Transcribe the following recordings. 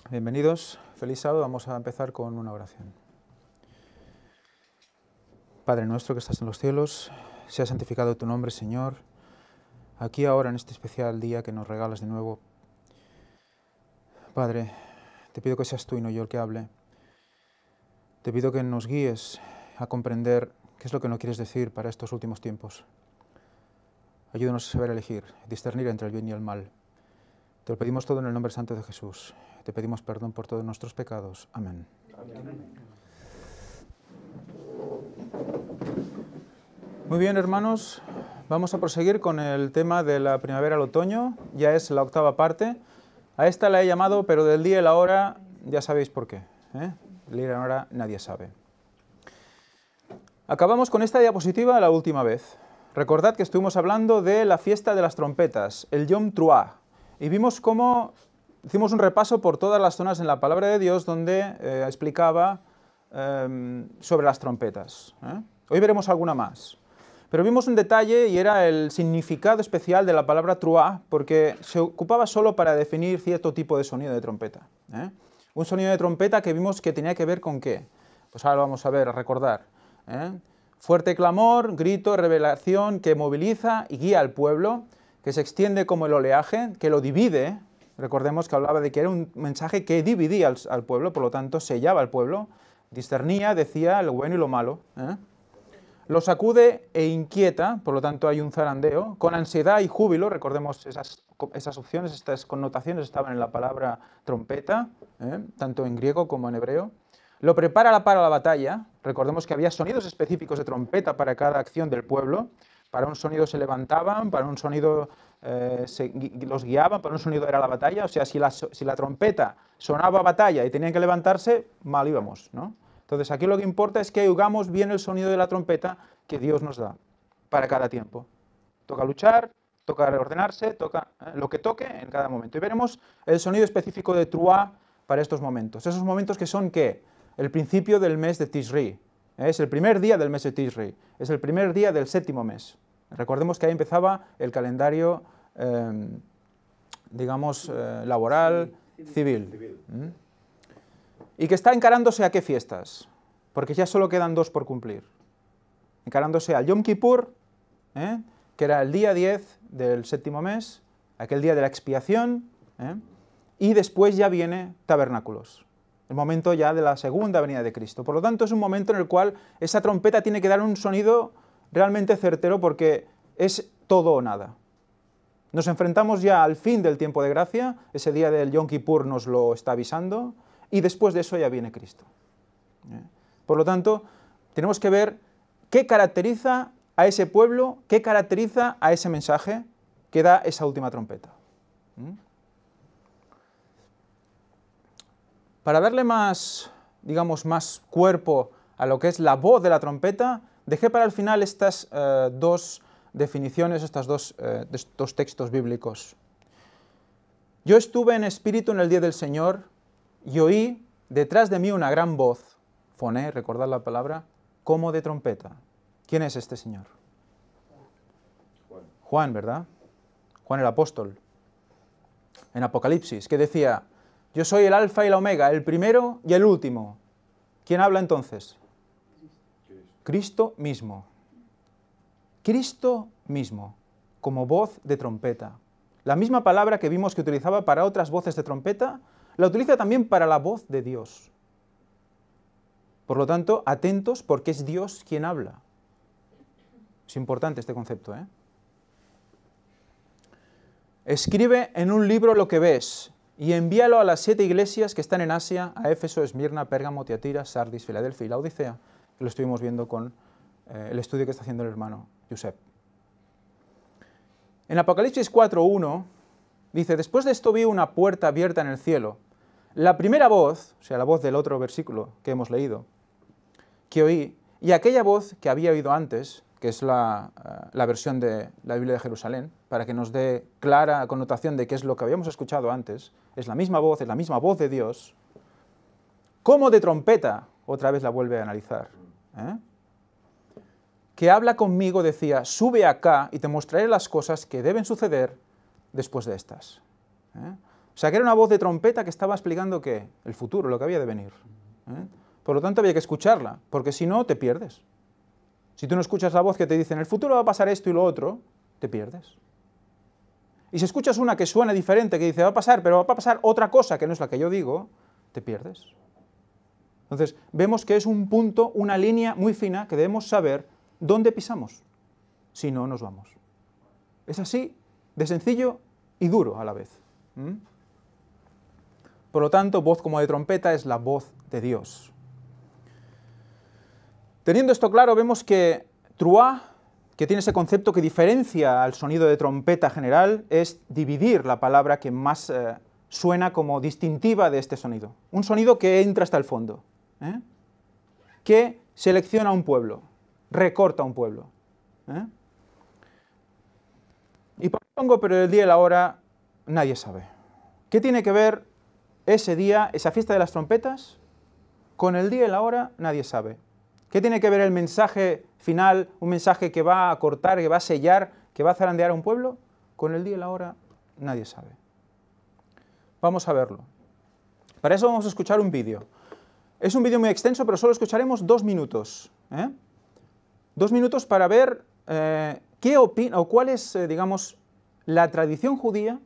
Bienvenidos, feliz sábado. Vamos a empezar con una oración. Padre nuestro que estás en los cielos, sea santificado tu nombre, Señor, aquí ahora en este especial día que nos regalas de nuevo. Padre, te pido que seas tú y no yo el que hable. Te pido que nos guíes a comprender qué es lo que nos quieres decir para estos últimos tiempos. Ayúdanos a saber elegir, discernir entre el bien y el mal. Te lo pedimos todo en el nombre santo de Jesús. Te pedimos perdón por todos nuestros pecados. Amén. Amén. Muy bien, hermanos, vamos a proseguir con el tema de la primavera al otoño. Ya es la octava parte. A esta la he llamado, pero del día y la hora ya sabéis por qué. El día y la hora nadie sabe. Acabamos con esta diapositiva la última vez. Recordad que estuvimos hablando de la fiesta de las trompetas, el Yom Teruah, y vimos cómo hicimos un repaso por todas las zonas en la palabra de Dios donde explicaba sobre las trompetas. Hoy veremos alguna más. Pero vimos un detalle y era el significado especial de la palabra Teruah, porque se ocupaba solo para definir cierto tipo de sonido de trompeta. Un sonido de trompeta que vimos que tenía que ver con ¿qué? Pues ahora lo vamos a ver, a recordar. Fuerte clamor, grito, revelación que moviliza y guía al pueblo, que se extiende como el oleaje, que lo divide. Recordemos que hablaba de que era un mensaje que dividía al pueblo, por lo tanto sellaba al pueblo, discernía, decía lo bueno y lo malo. Lo sacude e inquieta, por lo tanto hay un zarandeo, con ansiedad y júbilo. Recordemos esas opciones, estas connotaciones estaban en la palabra trompeta, tanto en griego como en hebreo. Lo prepara para la batalla. Recordemos que había sonidos específicos de trompeta para cada acción del pueblo. Para un sonido se levantaban, para un sonido los guiaban, para un sonido era la batalla. O sea, si la trompeta sonaba batalla y tenían que levantarse, mal íbamos, ¿no? Entonces aquí lo que importa es que oigamos bien el sonido de la trompeta que Dios nos da para cada tiempo. Toca luchar, toca reordenarse, toca lo que toque en cada momento. Y veremos el sonido específico de Teruah para estos momentos. Esos momentos que son, ¿qué? El principio del mes de Tishri. Es el primer día del mes de Tishri. Es el primer día del séptimo mes. Recordemos que ahí empezaba el calendario, laboral, civil. Y que está encarándose a qué fiestas, porque ya solo quedan dos por cumplir. Encarándose al Yom Kippur, que era el día 10 del séptimo mes, aquel día de la expiación, y después ya viene Tabernáculos, el momento ya de la segunda venida de Cristo. Por lo tanto, es un momento en el cual esa trompeta tiene que dar un sonido realmente certero porque es todo o nada. Nos enfrentamos ya al fin del tiempo de gracia, ese día del Yom Kippur nos lo está avisando, y después de eso ya viene Cristo. Por lo tanto, tenemos que ver qué caracteriza a ese pueblo, qué caracteriza a ese mensaje que da esa última trompeta. Para darle más, más cuerpo a lo que es la voz de la trompeta, dejé para el final estas dos definiciones, estos dos textos bíblicos. Yo estuve en espíritu en el día del Señor y oí detrás de mí una gran voz, foné, recordad la palabra, como de trompeta. ¿Quién es este señor? Juan, ¿verdad? Juan el apóstol. En Apocalipsis, que decía, yo soy el alfa y la omega, el primero y el último. ¿Quién habla entonces? Cristo mismo. Cristo mismo, como voz de trompeta. La misma palabra que vimos que utilizaba para otras voces de trompeta, la utiliza también para la voz de Dios. Por lo tanto, atentos porque es Dios quien habla. Es importante este concepto, Escribe en un libro lo que ves y envíalo a las 7 iglesias que están en Asia, a Éfeso, Esmirna, Pérgamo, Tiatira, Sardis, Filadelfia y Laodicea, que lo estuvimos viendo con el estudio que está haciendo el hermano Josep. En Apocalipsis 4:1 dice, después de esto vi una puerta abierta en el cielo. La primera voz, o sea, la voz del otro versículo que hemos leído, que oí, y aquella voz que había oído antes, que es la versión de la Biblia de Jerusalén, para que nos dé clara connotación de qué es lo que habíamos escuchado antes, es la misma voz de Dios, como de trompeta, otra vez la vuelve a analizar, que habla conmigo, decía, sube acá y te mostraré las cosas que deben suceder después de estas. O sea, que era una voz de trompeta que estaba explicando ¿qué? El futuro, lo que había de venir. Por lo tanto, había que escucharla, porque si no, te pierdes. Si tú no escuchas la voz que te dice, en el futuro va a pasar esto y lo otro, te pierdes. Y si escuchas una que suena diferente, que dice, va a pasar, pero va a pasar otra cosa que no es la que yo digo, te pierdes. Entonces, vemos que es un punto, una línea muy fina que debemos saber dónde pisamos. Si no, nos vamos. Es así, de sencillo y duro a la vez. Por lo tanto, voz como de trompeta es la voz de Dios. Teniendo esto claro, vemos que truá, que tiene ese concepto que diferencia al sonido de trompeta general, es dividir la palabra que más suena como distintiva de este sonido. Un sonido que entra hasta el fondo, que selecciona un pueblo, recorta un pueblo. Y pongo, pero el día y la hora nadie sabe. ¿Qué tiene que ver ese día, esa fiesta de las trompetas, con el día y la hora? Nadie sabe. ¿Qué tiene que ver el mensaje final, un mensaje que va a cortar, que va a sellar, que va a zarandear a un pueblo? Con el día y la hora nadie sabe. Vamos a verlo. Para eso vamos a escuchar un vídeo. Es un vídeo muy extenso, pero solo escucharemos 2 minutos. 2 minutos para ver qué opina, o cuál es, digamos, la tradición judía,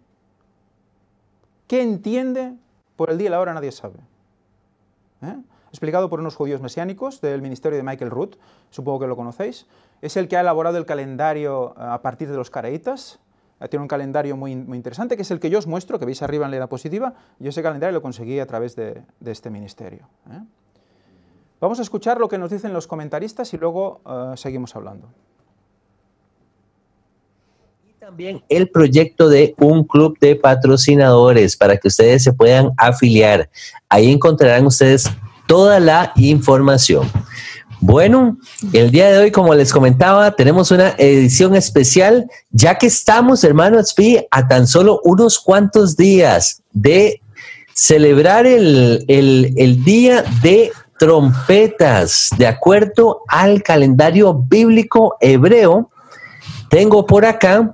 qué entiende por el día y la hora nadie sabe. Explicado por unos judíos mesiánicos del ministerio de Michael Root, supongo que lo conocéis. Es el que ha elaborado el calendario a partir de los caraítas. Tiene un calendario muy interesante, que es el que yo os muestro, que veis arriba en la diapositiva. Yo ese calendario lo conseguí a través de este ministerio. Vamos a escuchar lo que nos dicen los comentaristas y luego seguimos hablando. Y también el proyecto de un club de patrocinadores para que ustedes se puedan afiliar. Ahí encontrarán ustedes toda la información. Bueno, el día de hoy, como les comentaba, tenemos una edición especial, ya que estamos, hermanos, a tan solo unos cuantos días de celebrar el Día de Trompetas. De acuerdo al calendario bíblico hebreo, tengo por acá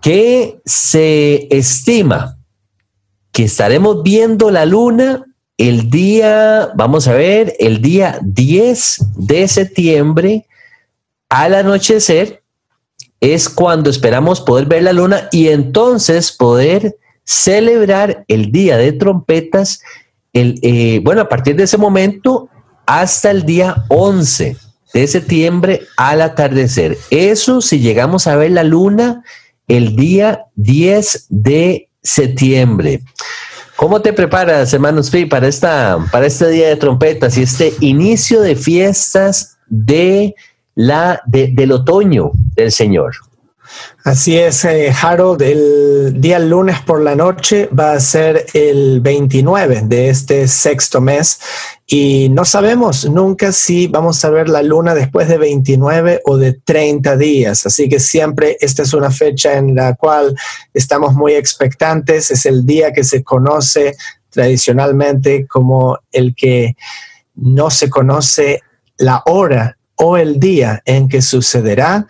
que se estima que estaremos viendo la luna el día, vamos a ver, el día 10 de septiembre al anochecer es cuando esperamos poder ver la luna y entonces poder celebrar el Día de Trompetas, bueno, a partir de ese momento hasta el día 11 de septiembre al atardecer. Eso si llegamos a ver la luna el día 10 de septiembre. ¿Cómo te preparas, hermanos Pi, para este Día de Trompetas y este inicio de fiestas del otoño del Señor? Así es, Harold, el día lunes por la noche va a ser el 29 de este sexto mes y no sabemos nunca si vamos a ver la luna después de 29 o de 30 días. Así que siempre esta es una fecha en la cual estamos muy expectantes. Es el día que se conoce tradicionalmente como el que no se conoce la hora o el día en que sucederá,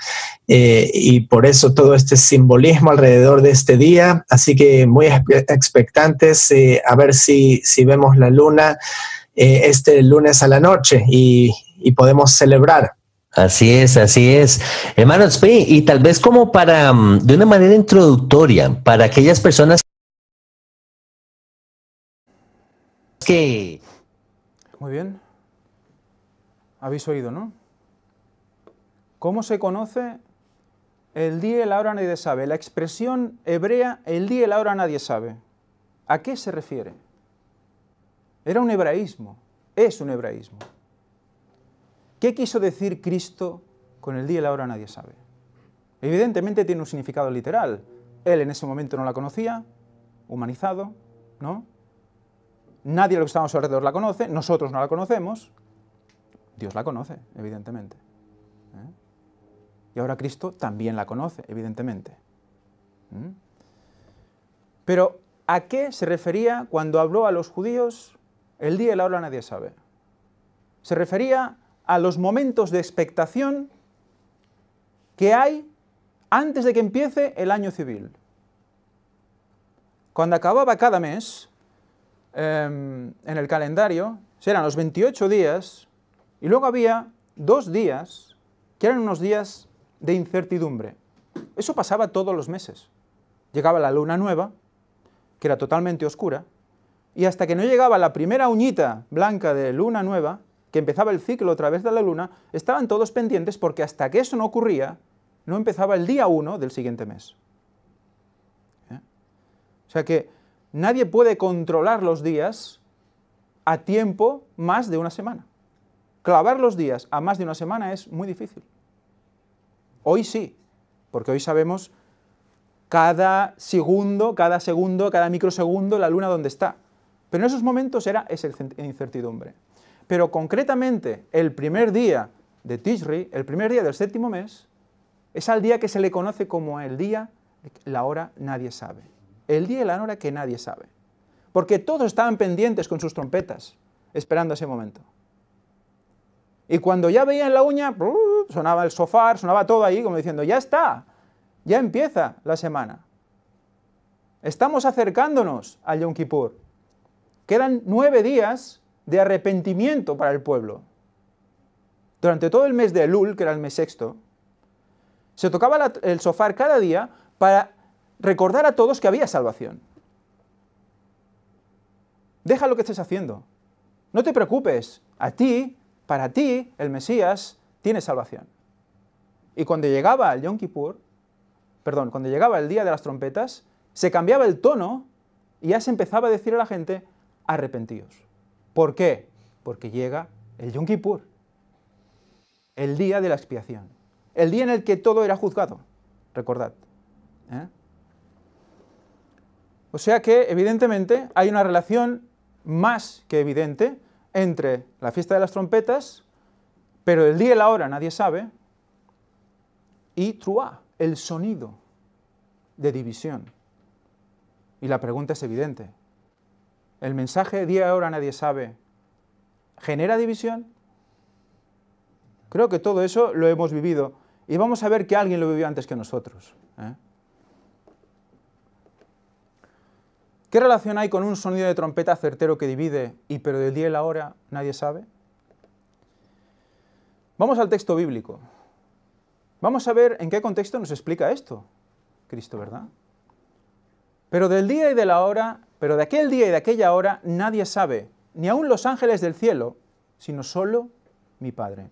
y por eso todo este simbolismo alrededor de este día. Así que muy expectantes a ver si vemos la luna este lunes a la noche y podemos celebrar. Así es, así es. Hermanos, y tal vez como para, de una manera introductoria, para aquellas personas que... Muy bien. Habéis oído, ¿no? ¿Cómo se conoce el día y la hora nadie sabe? La expresión hebrea, el día y la hora nadie sabe. ¿A qué se refiere? Era un hebraísmo, es un hebraísmo. ¿Qué quiso decir Cristo con el día y la hora nadie sabe? Evidentemente tiene un significado literal. Él en ese momento no la conocía, humanizado, ¿no? Nadie de los que estamos alrededor la conoce, nosotros no la conocemos. Dios la conoce, evidentemente. Y ahora Cristo también la conoce, evidentemente. Pero, ¿a qué se refería cuando habló a los judíos el día y la hora nadie sabe? Se refería a los momentos de expectación que hay antes de que empiece el año civil. Cuando acababa cada mes, en el calendario, eran los 28 días, y luego había 2 días que eran unos días de incertidumbre. Eso pasaba todos los meses. Llegaba la luna nueva, que era totalmente oscura, y hasta que no llegaba la primera uñita blanca de luna nueva, que empezaba el ciclo a través de la luna, estaban todos pendientes porque hasta que eso no ocurría, no empezaba el día 1 del siguiente mes. O sea que nadie puede controlar los días a tiempo más de una semana. Clavar los días a más de una semana es muy difícil. Hoy sí, porque hoy sabemos cada segundo, cada microsegundo la luna dónde está. Pero en esos momentos era esa incertidumbre. Pero concretamente el primer día de Tishri, el primer día del 7º mes, es al día que se le conoce como el día, la hora nadie sabe. El día y la hora que nadie sabe. Porque todos estaban pendientes con sus trompetas, esperando ese momento. Y cuando ya veían la uña, sonaba el shofar, sonaba todo ahí, como diciendo, ya está, ya empieza la semana. Estamos acercándonos al Yom Kippur. Quedan 9 días de arrepentimiento para el pueblo. Durante todo el mes de Elul, que era el mes sexto, se tocaba el shofar cada día para recordar a todos que había salvación. Deja lo que estés haciendo. No te preocupes. Para ti, el Mesías tiene salvación. Y cuando llegaba el Yom Kippur, cuando llegaba el día de las trompetas, se cambiaba el tono y ya se empezaba a decir a la gente, arrepentíos. ¿Por qué? Porque llega el Yom Kippur, el día de la expiación, el día en el que todo era juzgado, recordad. O sea que, evidentemente, hay una relación más que evidente entre la fiesta de las trompetas, pero el día y la hora nadie sabe, y Truá, el sonido de división. Y la pregunta es evidente. ¿El mensaje día y hora nadie sabe genera división? Creo que todo eso lo hemos vivido, y vamos a ver que alguien lo vivió antes que nosotros. ¿Qué relación hay con un sonido de trompeta certero que divide, pero del día y la hora nadie sabe? Vamos al texto bíblico. Vamos a ver en qué contexto nos explica esto Cristo, ¿verdad? Pero del día y de la hora, pero de aquel día y de aquella hora nadie sabe, ni aun los ángeles del cielo, sino solo mi Padre.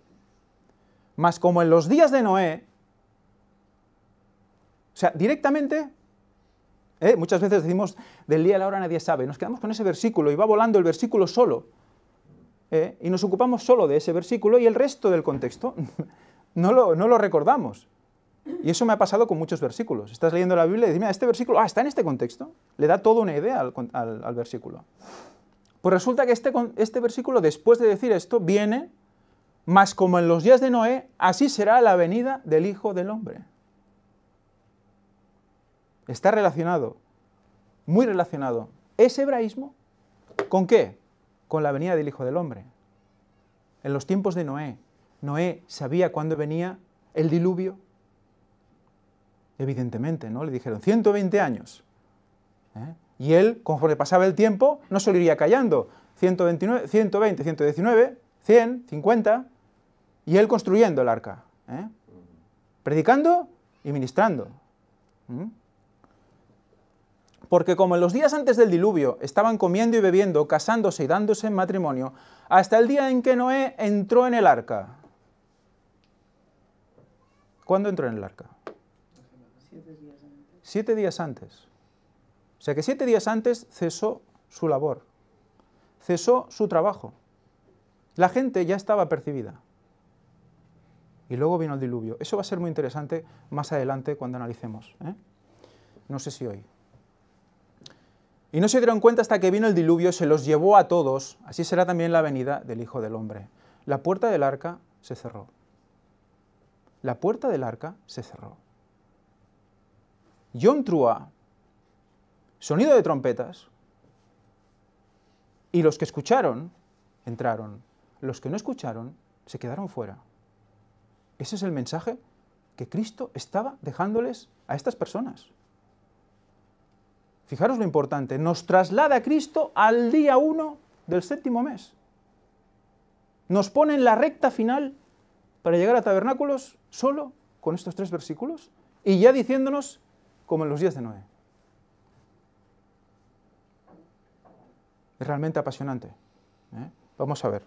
Mas como en los días de Noé, o sea, directamente, muchas veces decimos, del día y la hora nadie sabe, nos quedamos con ese versículo y va volando el versículo solo, y nos ocupamos solo de ese versículo y el resto del contexto no lo recordamos. Y eso me ha pasado con muchos versículos. Estás leyendo la Biblia y dices, mira, este versículo, está en este contexto. Le da toda una idea al versículo. Pues resulta que este versículo, después de decir esto, viene, mas como en los días de Noé, así será la venida del Hijo del Hombre. Está relacionado, muy relacionado, ese hebraísmo, ¿con qué? Con la venida del Hijo del Hombre. En los tiempos de Noé, Noé sabía cuándo venía el diluvio. Evidentemente, ¿no? Le dijeron 120 años. Y él, conforme pasaba el tiempo, no se lo iría callando. 120, 119, 100, 50, y él construyendo el arca. Predicando y ministrando. Porque como en los días antes del diluvio estaban comiendo y bebiendo, casándose y dándose en matrimonio, hasta el día en que Noé entró en el arca. ¿Cuándo entró en el arca? 7 días antes. O sea que 7 días antes cesó su labor, cesó su trabajo. La gente ya estaba apercibida. Y luego vino el diluvio. Eso va a ser muy interesante más adelante cuando analicemos. No sé si hoy. Y no se dieron cuenta hasta que vino el diluvio, se los llevó a todos. Así será también la venida del Hijo del Hombre. La puerta del arca se cerró. La puerta del arca se cerró. Yom Truá, sonido de trompetas, y los que escucharon, entraron. Los que no escucharon, se quedaron fuera. Ese es el mensaje que Cristo estaba dejándoles a estas personas. fijaros lo importante, nos traslada a Cristo al día 1 del 7º mes. Nos pone en la recta final para llegar a tabernáculos solo con estos 3 versículos y ya diciéndonos como en los días de Noé. Es realmente apasionante. Vamos a ver.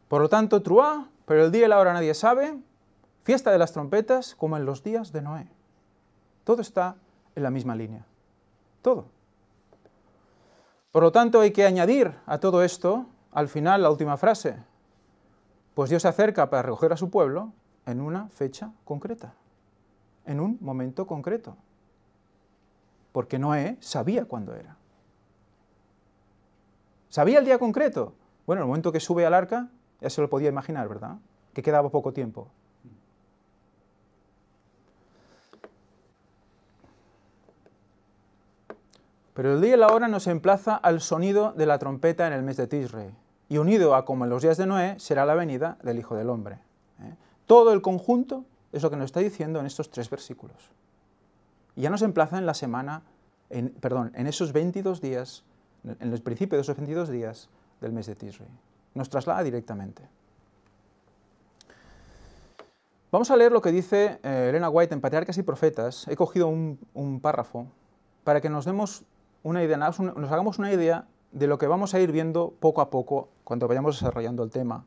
Por lo tanto, Truá, pero el día y la hora nadie sabe, fiesta de las trompetas como en los días de Noé. Todo está en la misma línea. Todo. Por lo tanto, hay que añadir a todo esto, al final, la última frase. Pues Dios se acerca para recoger a su pueblo en una fecha concreta, en un momento concreto. Porque Noé sabía cuándo era. ¿Sabía el día concreto? Bueno, el momento que sube al arca, ya se lo podía imaginar, ¿verdad? Que quedaba poco tiempo. Pero el día y la hora nos emplaza al sonido de la trompeta en el mes de Tisrei, y unido a como en los días de Noé, será la venida del Hijo del Hombre. Todo el conjunto es lo que nos está diciendo en estos 3 versículos. Y ya nos emplaza en la semana, en esos 22 días, en el principio de esos 22 días del mes de Tisrei. Nos traslada directamente. Vamos a leer lo que dice Elena White en Patriarcas y Profetas. He cogido un párrafo para que nos demos una idea, nos hagamos una idea de lo que vamos a ir viendo poco a poco cuando vayamos desarrollando el tema.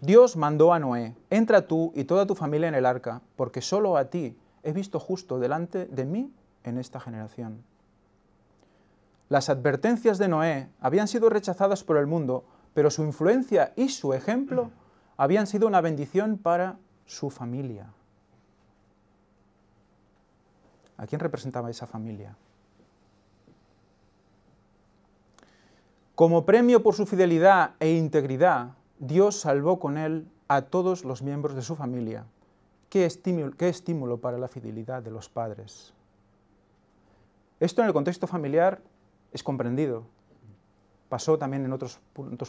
Dios mandó a Noé: entra tú y toda tu familia en el arca, porque solo a ti he visto justo delante de mí en esta generación. Las advertencias de Noé habían sido rechazadas por el mundo, pero su influencia y su ejemplo habían sido una bendición para su familia. ¿A quién representaba esa familia? Como premio por su fidelidad e integridad, Dios salvó con él a todos los miembros de su familia. Qué estímulo para la fidelidad de los padres. Esto en el contexto familiar es comprendido. Pasó también en otros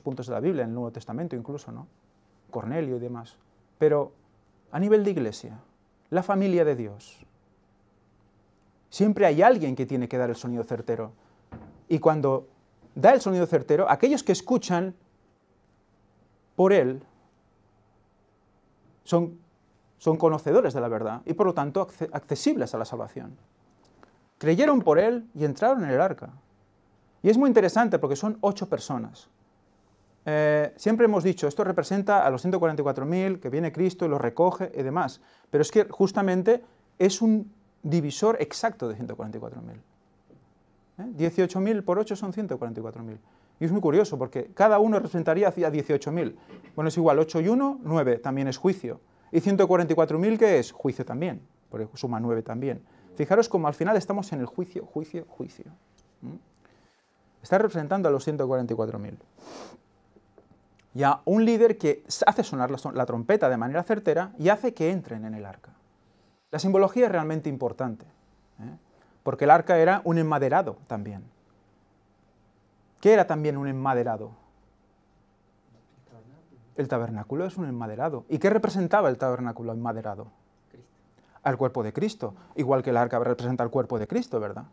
puntos de la Biblia, en el Nuevo Testamento incluso, ¿no? Cornelio y demás. Pero a nivel de iglesia, la familia de Dios, siempre hay alguien que tiene que dar el sonido certero. Y cuando da el sonido certero, aquellos que escuchan por él son conocedores de la verdad y por lo tanto accesibles a la salvación. Creyeron por él y entraron en el arca. Y es muy interesante porque son 8 personas. Siempre hemos dicho, esto representa a los 144.000, que viene Cristo y los recoge y demás. Pero es que justamente es un divisor exacto de 144.000. 18.000 por 8 son 144.000. Y es muy curioso porque cada uno representaría hacia 18.000. Bueno, es igual, 8 y 1, 9, también es juicio. Y 144.000, ¿qué es? Juicio también, porque suma 9 también. Fijaros como al final estamos en el juicio, juicio, juicio. Está representando a los 144.000. Y a un líder que hace sonar la trompeta de manera certera y hace que entren en el arca. La simbología es realmente importante, porque el arca era un enmaderado también. ¿Qué era también un enmaderado? El tabernáculo es un enmaderado. ¿Y qué representaba el tabernáculo enmaderado? Al cuerpo de Cristo. Igual que el arca representa al cuerpo de Cristo, ¿verdad?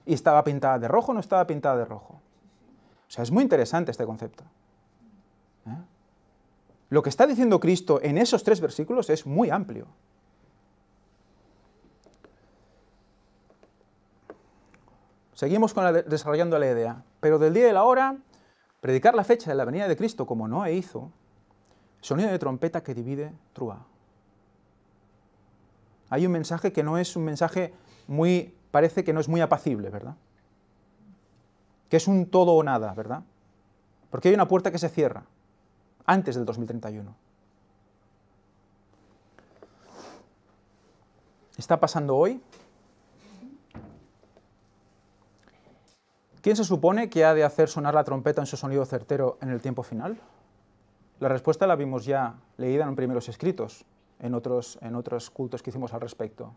¿Y estaba pintada de rojo o no estaba pintada de rojo? O sea, es muy interesante este concepto. Lo que está diciendo Cristo en esos 3 versículos es muy amplio. Seguimos desarrollando la idea. Pero del día y la hora, predicar la fecha de la venida de Cristo como Noé hizo, sonido de trompeta que divide Truá. Hay un mensaje que no es un mensaje parece que no es muy apacible, ¿verdad? Que es un todo o nada, ¿verdad? Porque hay una puerta que se cierra antes del 2031. ¿Está pasando hoy? ¿Quién se supone que ha de hacer sonar la trompeta en su sonido certero en el tiempo final? La respuesta la vimos ya leída en primeros escritos, en otros cultos que hicimos al respecto,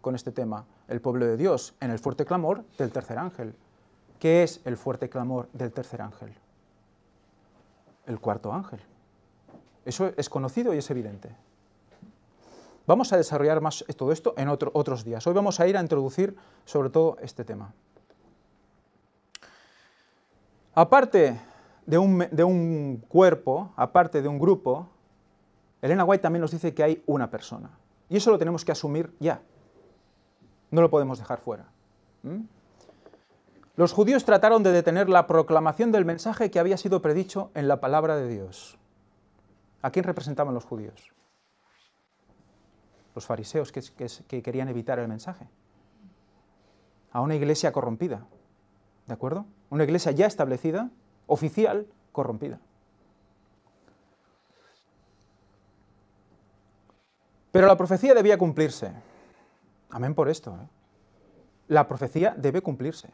con este tema. El pueblo de Dios en el fuerte clamor del tercer ángel. ¿Qué es el fuerte clamor del tercer ángel? El cuarto ángel. Eso es conocido y es evidente. Vamos a desarrollar más todo esto en otros días. Hoy vamos a ir a introducir sobre todo este tema. Aparte de un cuerpo, aparte de un grupo, Elena White también nos dice que hay una persona. Y eso lo tenemos que asumir ya. No lo podemos dejar fuera. Los judíos trataron de detener la proclamación del mensaje que había sido predicho en la palabra de Dios. ¿A quién representaban los judíos? Los fariseos que querían evitar el mensaje. A una iglesia corrompida. ¿De acuerdo? Una iglesia ya establecida, oficial, corrompida. Pero la profecía debía cumplirse. Amén por esto. La profecía debe cumplirse.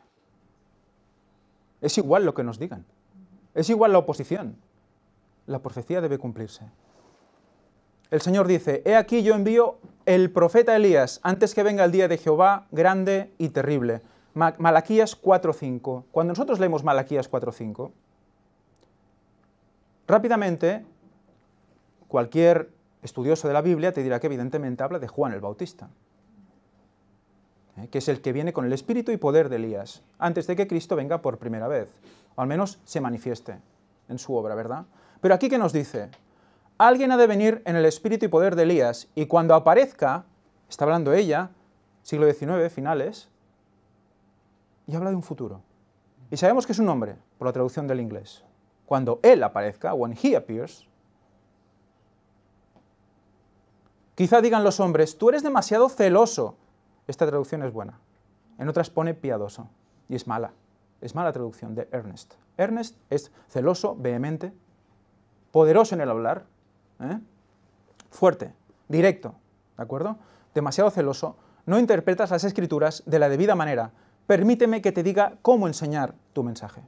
Es igual lo que nos digan. Es igual la oposición. La profecía debe cumplirse. El Señor dice, he aquí yo envío el profeta Elías antes que venga el día de Jehová grande y terrible. Malaquías 4.5. Cuando nosotros leemos Malaquías 4.5, rápidamente cualquier estudioso de la Biblia te dirá que evidentemente habla de Juan el Bautista, que es el que viene con el espíritu y poder de Elías, antes de que Cristo venga por primera vez, o al menos se manifieste en su obra, ¿verdad? Pero aquí, ¿qué nos dice? Alguien ha de venir en el espíritu y poder de Elías, y cuando aparezca, está hablando ella, siglo XIX, finales, y habla de un futuro. Y sabemos que es un hombre, por la traducción del inglés. Cuando él aparezca, when he appears, quizá digan los hombres, tú eres demasiado celoso. Esta traducción es buena. En otras pone piadoso, y es mala. Es mala traducción de earnest. Earnest es celoso, vehemente, poderoso en el hablar, fuerte, directo, ¿de acuerdo? Demasiado celoso. No interpretas las escrituras de la debida manera. Permíteme que te diga cómo enseñar tu mensaje.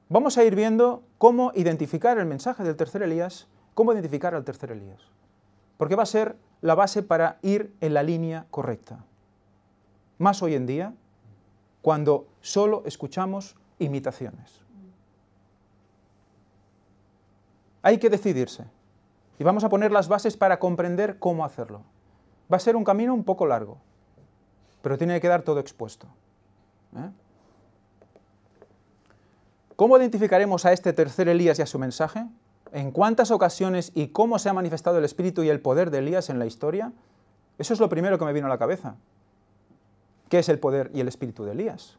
Vamos a ir viendo cómo identificar el mensaje del tercer Elías, cómo identificar al tercer Elías. Porque va a ser la base para ir en la línea correcta. Más hoy en día, cuando solo escuchamos imitaciones. Hay que decidirse. Y vamos a poner las bases para comprender cómo hacerlo. Va a ser un camino un poco largo, pero tiene que quedar todo expuesto. ¿Cómo identificaremos a este tercer Elías y a su mensaje? ¿En cuántas ocasiones y cómo se ha manifestado el espíritu y el poder de Elías en la historia? Eso es lo primero que me vino a la cabeza. ¿Qué es el poder y el espíritu de Elías?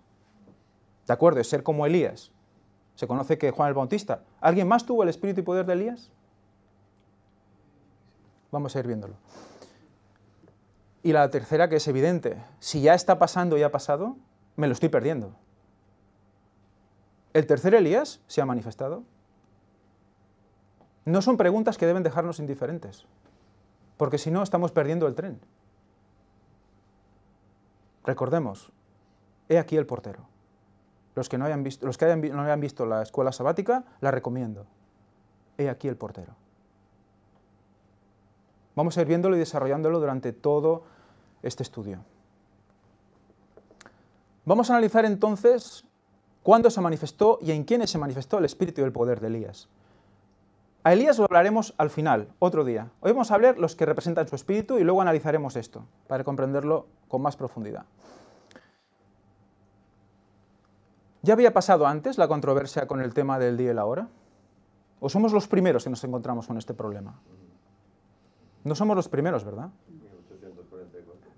De acuerdo, es ser como Elías. Se conoce que Juan el Bautista. ¿Alguien más tuvo el espíritu y poder de Elías? Vamos a ir viéndolo. Y la tercera, que es evidente. Si ya está pasando y ha pasado, me lo estoy perdiendo. ¿El tercer Elías se ha manifestado? No son preguntas que deben dejarnos indiferentes, porque si no estamos perdiendo el tren. Recordemos, he aquí el portero. Los que no hayan visto la escuela sabática, la recomiendo. He aquí el portero. Vamos a ir viéndolo y desarrollándolo durante todo este estudio. Vamos a analizar entonces cuándo se manifestó y en quiénes se manifestó el espíritu y el poder de Elías. A Elías lo hablaremos al final, otro día. Hoy vamos a hablar los que representan su espíritu y luego analizaremos esto, para comprenderlo con más profundidad. ¿Ya había pasado antes la controversia con el tema del día y la hora? ¿O somos los primeros que nos encontramos con este problema? No somos los primeros, ¿verdad? 1844.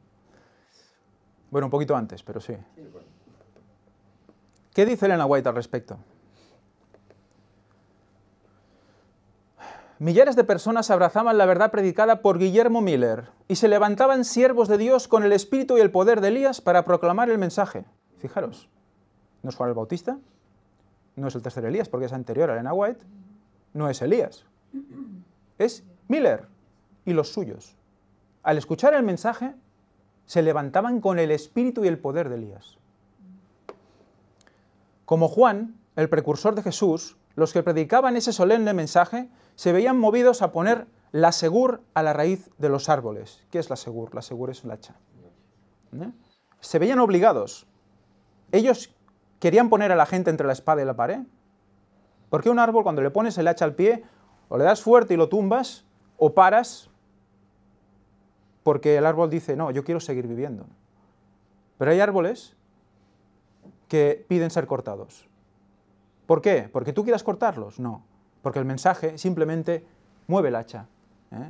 Bueno, un poquito antes, pero sí. ¿Qué dice Elena White al respecto? Millares de personas abrazaban la verdad predicada por Guillermo Miller y se levantaban siervos de Dios con el espíritu y el poder de Elías para proclamar el mensaje. Fijaros, no es Juan el Bautista, no es el tercer Elías porque es anterior a Elena White, no es Elías, es Miller y los suyos. Al escuchar el mensaje, se levantaban con el espíritu y el poder de Elías. Como Juan, el precursor de Jesús, los que predicaban ese solemne mensaje se veían movidos a poner la segur a la raíz de los árboles. ¿Qué es la segur? La segur es un hacha. Se veían obligados. Ellos querían poner a la gente entre la espada y la pared. Porque un árbol, cuando le pones el hacha al pie, o le das fuerte y lo tumbas, o paras porque el árbol dice, no, yo quiero seguir viviendo. Pero hay árboles que piden ser cortados. ¿Por qué? ¿Porque tú quieras cortarlos? No, porque el mensaje simplemente mueve el hacha.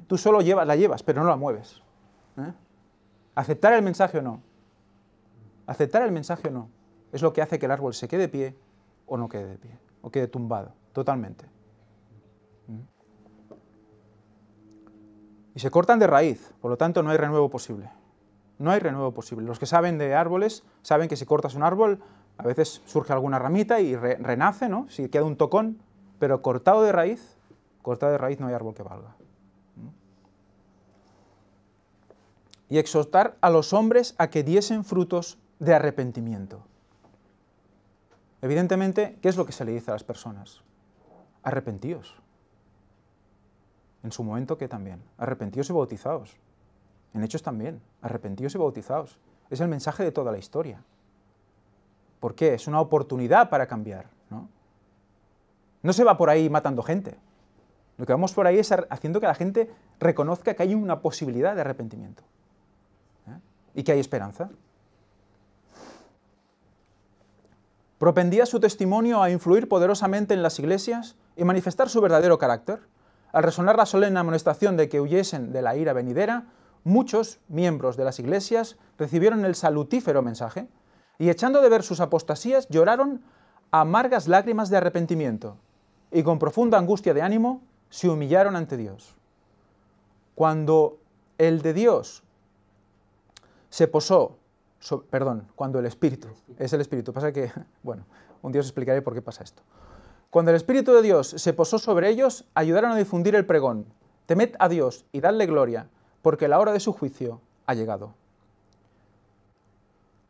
Tú solo la llevas, pero no la mueves. Aceptar el mensaje o no. Aceptar el mensaje o no es lo que hace que el árbol se quede de pie o no quede de pie, o quede tumbado, totalmente. Y se cortan de raíz, por lo tanto no hay renuevo posible. No hay renuevo posible. Los que saben de árboles saben que si cortas un árbol, a veces surge alguna ramita y renace, ¿no? Si queda un tocón, pero cortado de raíz no hay árbol que valga. Y exhortar a los hombres a que diesen frutos de arrepentimiento. Evidentemente, ¿qué es lo que se le dice a las personas? Arrepentíos. En su momento, ¿qué también? Arrepentíos y bautizaos. En Hechos también, arrepentíos y bautizaos. Es el mensaje de toda la historia. ¿Por qué? Es una oportunidad para cambiar, ¿no? No se va por ahí matando gente. Lo que vamos por ahí es haciendo que la gente reconozca que hay una posibilidad de arrepentimiento. Y que hay esperanza. Propendía su testimonio a influir poderosamente en las iglesias y manifestar su verdadero carácter. Al resonar la solemne amonestación de que huyesen de la ira venidera, muchos miembros de las iglesias recibieron el salutífero mensaje y, echando de ver sus apostasías, lloraron amargas lágrimas de arrepentimiento y con profunda angustia de ánimo se humillaron ante Dios. Cuando el de Dios se posó, cuando el Espíritu, es el Espíritu, pasa que, bueno, un día os explicaré por qué pasa esto. Cuando el Espíritu de Dios se posó sobre ellos, ayudaron a difundir el pregón: temed a Dios y dadle gloria, porque la hora de su juicio ha llegado.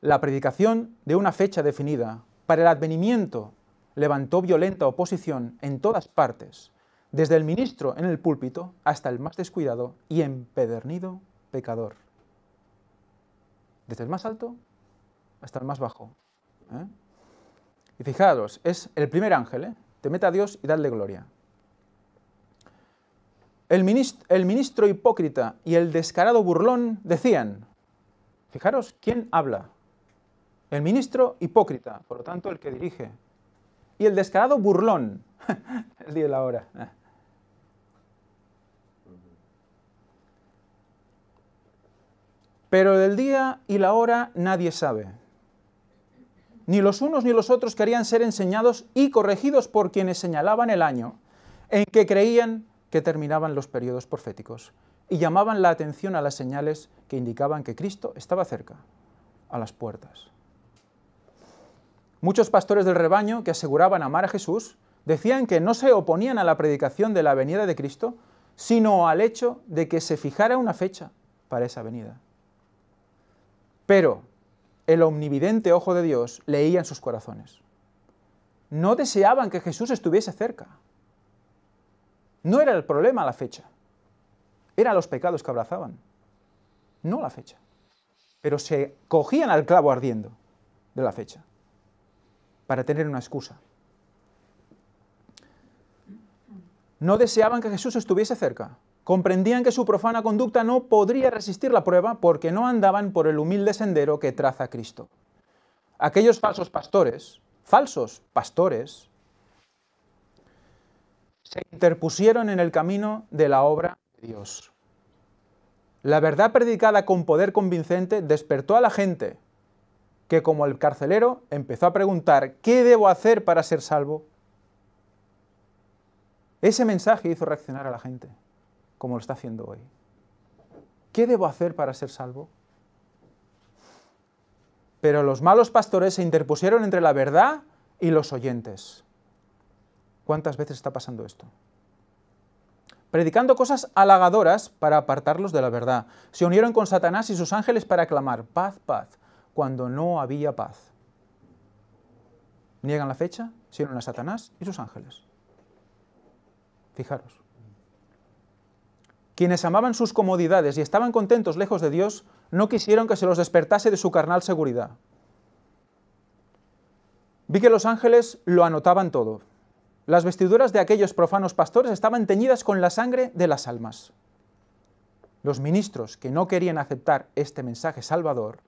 La predicación de una fecha definida para el advenimiento levantó violenta oposición en todas partes, desde el ministro en el púlpito hasta el más descuidado y empedernido pecador. Desde el más alto hasta el más bajo. Y fijaros, es el primer ángel, temed a Dios y dadle gloria. El ministro hipócrita y el descarado burlón decían, fijaros, ¿quién habla? El ministro hipócrita, por lo tanto el que dirige. Y el descarado burlón, el día y la hora. Pero del día y la hora nadie sabe. Ni los unos ni los otros querían ser enseñados y corregidos por quienes señalaban el año en que creían que terminaban los periodos proféticos y llamaban la atención a las señales que indicaban que Cristo estaba cerca, a las puertas. Muchos pastores del rebaño que aseguraban amar a Jesús decían que no se oponían a la predicación de la venida de Cristo, sino al hecho de que se fijara una fecha para esa venida. Pero el omnividente ojo de Dios leía en sus corazones. No deseaban que Jesús estuviese cerca. No era el problema la fecha. Eran los pecados que abrazaban, no la fecha. Pero se cogían al clavo ardiendo de la fecha para tener una excusa. No deseaban que Jesús estuviese cerca. Comprendían que su profana conducta no podría resistir la prueba porque no andaban por el humilde sendero que traza Cristo. Aquellos falsos pastores, se interpusieron en el camino de la obra de Dios. La verdad predicada con poder convincente despertó a la gente, que como el carcelero empezó a preguntar, ¿qué debo hacer para ser salvo? Ese mensaje hizo reaccionar a la gente, como lo está haciendo hoy. ¿Qué debo hacer para ser salvo? Pero los malos pastores se interpusieron entre la verdad y los oyentes. ¿Cuántas veces está pasando esto? Predicando cosas halagadoras para apartarlos de la verdad. Se unieron con Satanás y sus ángeles para clamar paz, paz, cuando no había paz. Niegan la fecha, se unen a Satanás y sus ángeles. Fijaros. Quienes amaban sus comodidades y estaban contentos lejos de Dios, no quisieron que se los despertase de su carnal seguridad. Vi que los ángeles lo anotaban todo. Las vestiduras de aquellos profanos pastores estaban teñidas con la sangre de las almas. Los ministros que no querían aceptar este mensaje salvador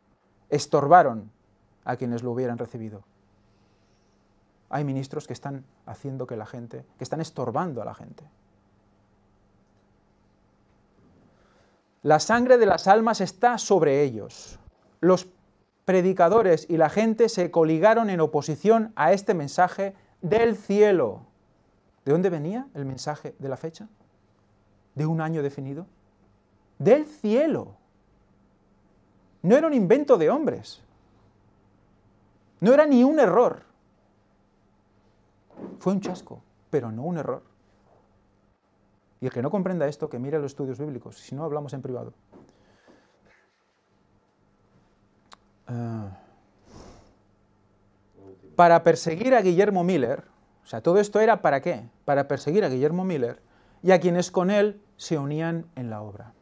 estorbaron a quienes lo hubieran recibido. Hay ministros que están haciendo que están estorbando a la gente. La sangre de las almas está sobre ellos. Los predicadores y la gente se coligaron en oposición a este mensaje del cielo. ¿De dónde venía el mensaje de la fecha? ¿De un año definido? Del cielo. No era un invento de hombres. No era ni un error. Fue un chasco, pero no un error. Y el que no comprenda esto, que mire los estudios bíblicos, si no hablamos en privado. Para perseguir a Guillermo Miller, o sea, todo esto era ¿para qué? Para perseguir a Guillermo Miller y a quienes con él se unían en la obra.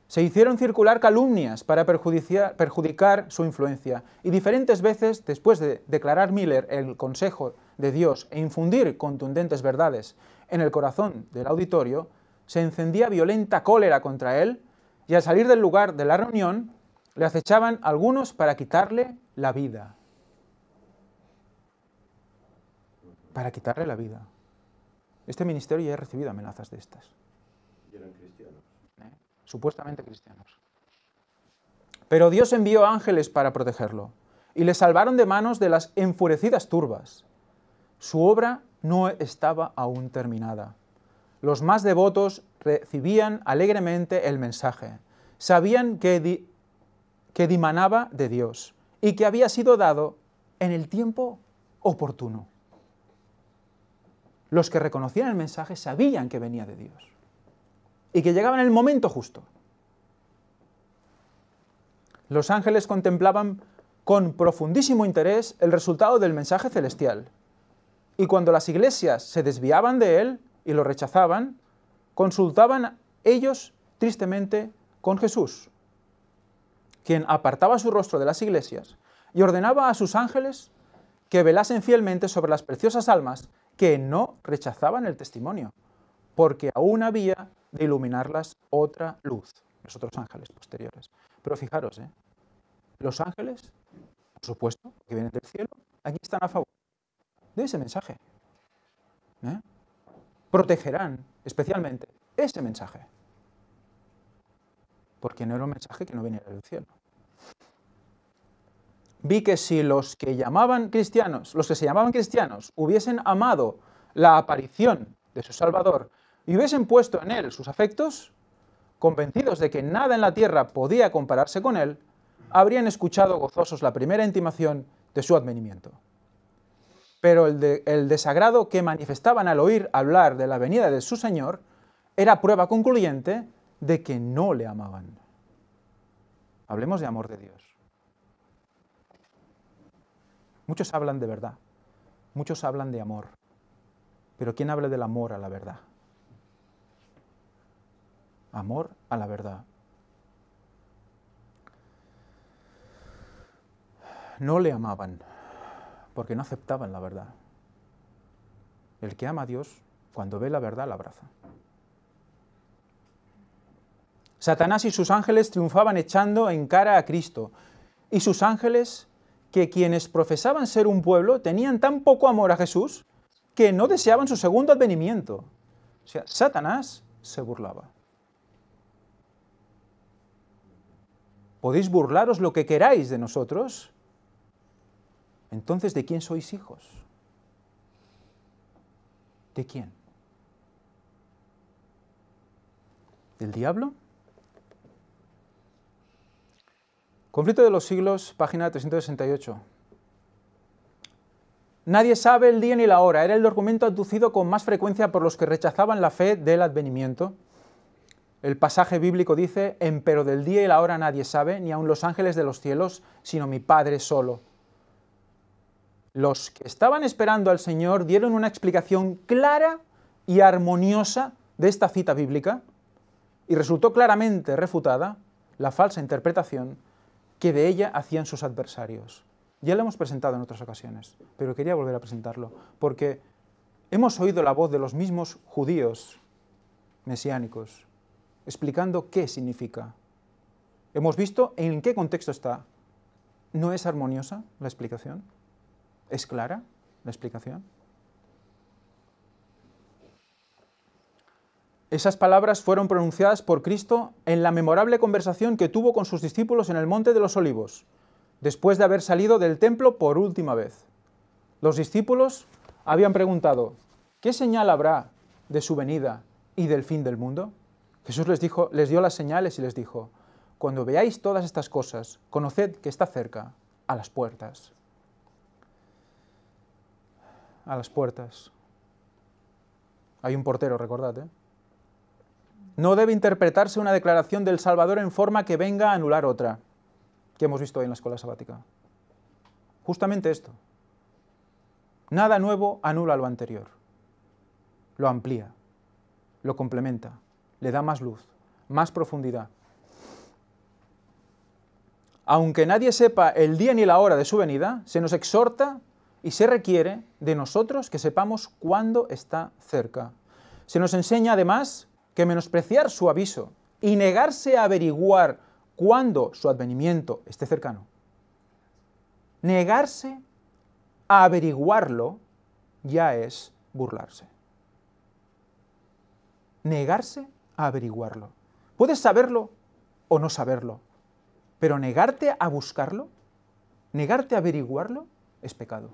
Se hicieron circular calumnias para perjudicar su influencia, y diferentes veces, después de declarar Miller el consejo de Dios e infundir contundentes verdades en el corazón del auditorio, se encendía violenta cólera contra él, y al salir del lugar de la reunión, le acechaban algunos para quitarle la vida. Para quitarle la vida. Este ministerio ya ha recibido amenazas de estas. Y eran cristianos. Supuestamente cristianos. Pero Dios envió ángeles para protegerlo, y le salvaron de manos de las enfurecidas turbas. Su obra no estaba aún terminada. Los más devotos recibían alegremente el mensaje. Sabían que dimanaba de Dios y que había sido dado en el tiempo oportuno. Los que reconocían el mensaje sabían que venía de Dios y que llegaba en el momento justo. Los ángeles contemplaban con profundísimo interés el resultado del mensaje celestial, y cuando las iglesias se desviaban de él y lo rechazaban, consultaban ellos tristemente con Jesús, quien apartaba su rostro de las iglesias y ordenaba a sus ángeles que velasen fielmente sobre las preciosas almas que no rechazaban el testimonio, porque aún había de iluminarlas otra luz, los otros ángeles posteriores. Pero fijaros, los ángeles, por supuesto, que vienen del cielo, aquí están a favor de ese mensaje. Protegerán especialmente ese mensaje, porque no era un mensaje que no venía del cielo. Vi que si los que se llamaban cristianos, hubiesen amado la aparición de su Salvador y hubiesen puesto en él sus afectos, convencidos de que nada en la tierra podía compararse con él, habrían escuchado gozosos la primera intimación de su advenimiento. Pero el desagrado que manifestaban al oír hablar de la venida de su Señor era prueba concluyente de que no le amaban. Hablemos de amor de Dios. Muchos hablan de verdad, muchos hablan de amor, pero ¿quién habla del amor a la verdad? Amor a la verdad. No le amaban, porque no aceptaban la verdad. El que ama a Dios, cuando ve la verdad, la abraza. Satanás y sus ángeles triunfaban echando en cara a Cristo, y sus ángeles, que quienes profesaban ser un pueblo, tenían tan poco amor a Jesús, que no deseaban su segundo advenimiento. O sea, Satanás se burlaba. ¿Podéis burlaros lo que queráis de nosotros? Entonces, ¿de quién sois hijos? ¿De quién? ¿Del diablo? Conflicto de los siglos, página 368. Nadie sabe el día ni la hora. Era el documento aducido con más frecuencia por los que rechazaban la fe del advenimiento. El pasaje bíblico dice: empero del día y la hora nadie sabe, ni aun los ángeles de los cielos, sino mi Padre solo. Los que estaban esperando al Señor dieron una explicación clara y armoniosa de esta cita bíblica, y resultó claramente refutada la falsa interpretación que de ella hacían sus adversarios. Ya lo hemos presentado en otras ocasiones, pero quería volver a presentarlo, porque hemos oído la voz de los mismos judíos mesiánicos explicando qué significa. Hemos visto en qué contexto está. ¿No es armoniosa la explicación? ¿Es clara la explicación? Esas palabras fueron pronunciadas por Cristo en la memorable conversación que tuvo con sus discípulos en el Monte de los Olivos, después de haber salido del templo por última vez. Los discípulos habían preguntado, ¿qué señal habrá de su venida y del fin del mundo? Jesús les dio las señales y les dijo, cuando veáis todas estas cosas, conoced que está cerca, a las puertas. A las puertas. Hay un portero, recordad, ¿eh? No debe interpretarse una declaración del Salvador en forma que venga a anular otra, que hemos visto hoy en la escuela sabática. Justamente esto. Nada nuevo anula lo anterior. Lo amplía, lo complementa, le da más luz, más profundidad. Aunque nadie sepa el día ni la hora de su venida, se nos exhorta y se requiere de nosotros que sepamos cuándo está cerca. Se nos enseña además que menospreciar su aviso y negarse a averiguar cuándo su advenimiento esté cercano. Negarse a averiguarlo ya es burlarse. Negarse a averiguarlo. Puedes saberlo o no saberlo, pero negarte a buscarlo, negarte a averiguarlo, es pecado.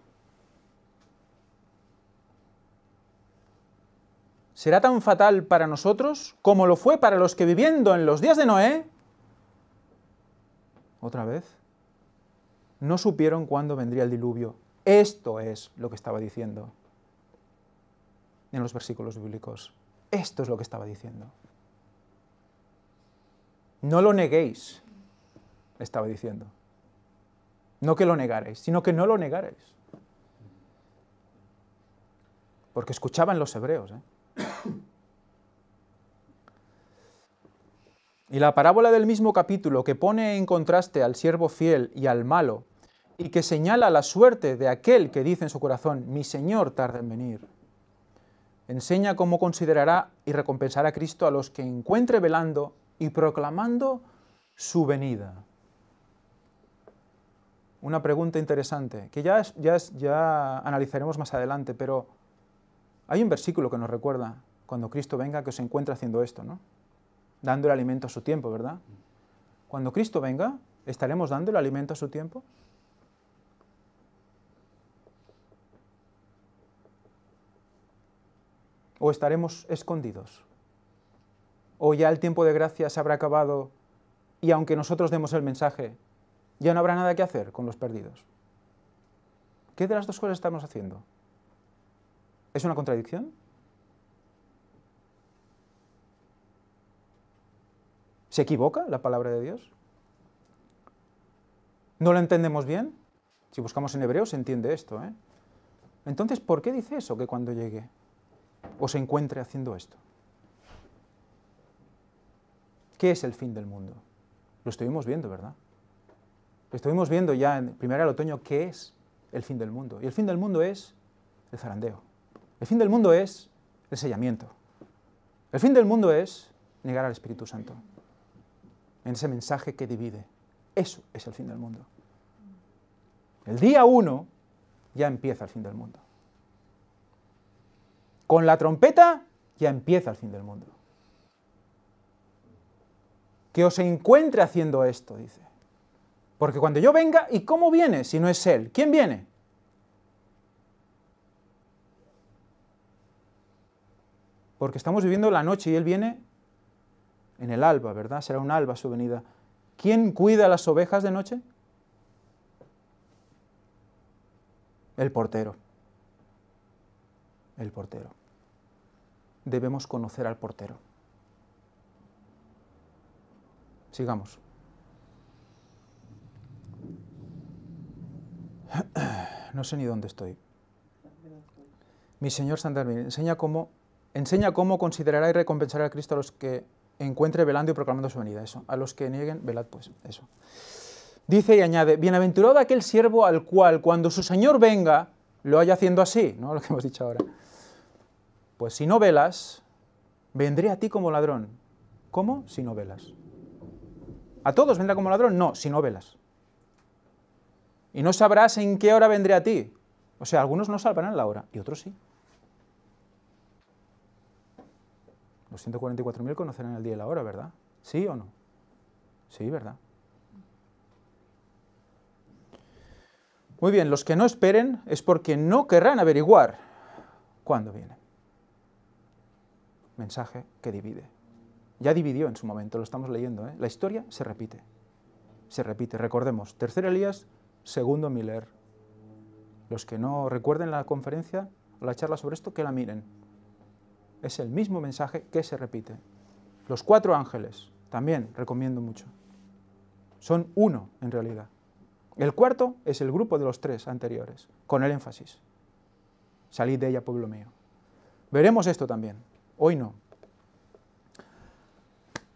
¿Será tan fatal para nosotros como lo fue para los que viviendo en los días de Noé, otra vez, no supieron cuándo vendría el diluvio? Esto es lo que estaba diciendo en los versículos bíblicos. Esto es lo que estaba diciendo. No lo neguéis, estaba diciendo. No que lo negaréis, sino que no lo negaréis. Porque escuchaban los hebreos, ¿eh? Y la parábola del mismo capítulo que pone en contraste al siervo fiel y al malo, y que señala la suerte de aquel que dice en su corazón, mi Señor tarda en venir, enseña cómo considerará y recompensará a Cristo a los que encuentre velando y proclamando su venida. Una pregunta interesante, que ya analizaremos más adelante, pero hay un versículo que nos recuerda, cuando Cristo venga, que os encuentre haciendo esto, ¿no? Dando el alimento a su tiempo, ¿verdad? Cuando Cristo venga, ¿estaremos dando el alimento a su tiempo? ¿O estaremos escondidos? ¿O ya el tiempo de gracia se habrá acabado y aunque nosotros demos el mensaje, ya no habrá nada que hacer con los perdidos? ¿Qué de las dos cosas estamos haciendo? ¿Es una contradicción? ¿Se equivoca la palabra de Dios? ¿No lo entendemos bien? Si buscamos en hebreo se entiende esto, ¿eh? Entonces, ¿por qué dice eso, que cuando llegue o se encuentre haciendo esto? ¿Qué es el fin del mundo? Lo estuvimos viendo, ¿verdad? Lo estuvimos viendo ya en primavera del otoño, ¿qué es el fin del mundo? Y el fin del mundo es el zarandeo. El fin del mundo es el sellamiento. El fin del mundo es negar al Espíritu Santo. En ese mensaje que divide. Eso es el fin del mundo. El día 1 ya empieza el fin del mundo. Con la trompeta ya empieza el fin del mundo. Que os encuentre haciendo esto, dice. Porque cuando yo venga, ¿y cómo viene si no es Él? ¿Quién viene? Porque estamos viviendo la noche y Él viene en el alba, ¿verdad? Será un alba su venida. ¿Quién cuida las ovejas de noche? El portero. El portero. Debemos conocer al portero. Sigamos. No sé ni dónde estoy. Mi Señor Santander enseña cómo considerará y recompensará a Cristo a los que encuentre velando y proclamando su venida. Eso. A los que nieguen, velad pues. Eso. Dice y añade, bienaventurado aquel siervo al cual, cuando su Señor venga, lo haya haciendo así, ¿no? Lo que hemos dicho ahora. Pues si no velas, vendré a ti como ladrón, ¿Cómo? Si no velas. ¿A todos vendrá como ladrón? No, si no velas. Y no sabrás en qué hora vendré a ti. O sea, algunos no salvarán la hora, y otros sí. Los 144.000 conocerán el día y la hora, ¿verdad? ¿Sí o no? Sí, ¿verdad? Muy bien, los que no esperen es porque no querrán averiguar cuándo viene. Mensaje que divide. Ya dividió en su momento, lo estamos leyendo, ¿eh? La historia se repite. Se repite, recordemos, tercer Elías, segundo Miller. Los que no recuerden la conferencia o la charla sobre esto, que la miren. Es el mismo mensaje que se repite. Los 4 ángeles, también recomiendo mucho. Son uno, en realidad. El cuarto es el grupo de los 3 anteriores, con el énfasis. Salid de ella, pueblo mío. Veremos esto también. Hoy no.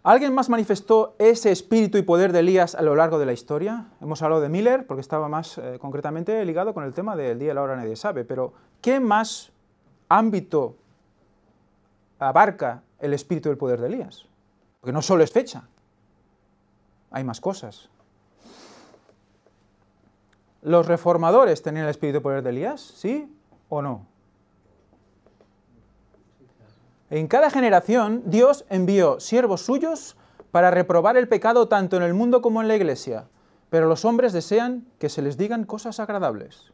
¿Alguien más manifestó ese espíritu y poder de Elías a lo largo de la historia? Hemos hablado de Miller, porque estaba más concretamente ligado con el tema del día y la hora nadie sabe, pero ¿qué más ámbito abarca el espíritu y el poder de Elías? Porque no solo es fecha, hay más cosas. ¿Los reformadores tenían el espíritu y poder de Elías? ¿Sí o no? En cada generación Dios envió siervos suyos para reprobar el pecado tanto en el mundo como en la iglesia, pero los hombres desean que se les digan cosas agradables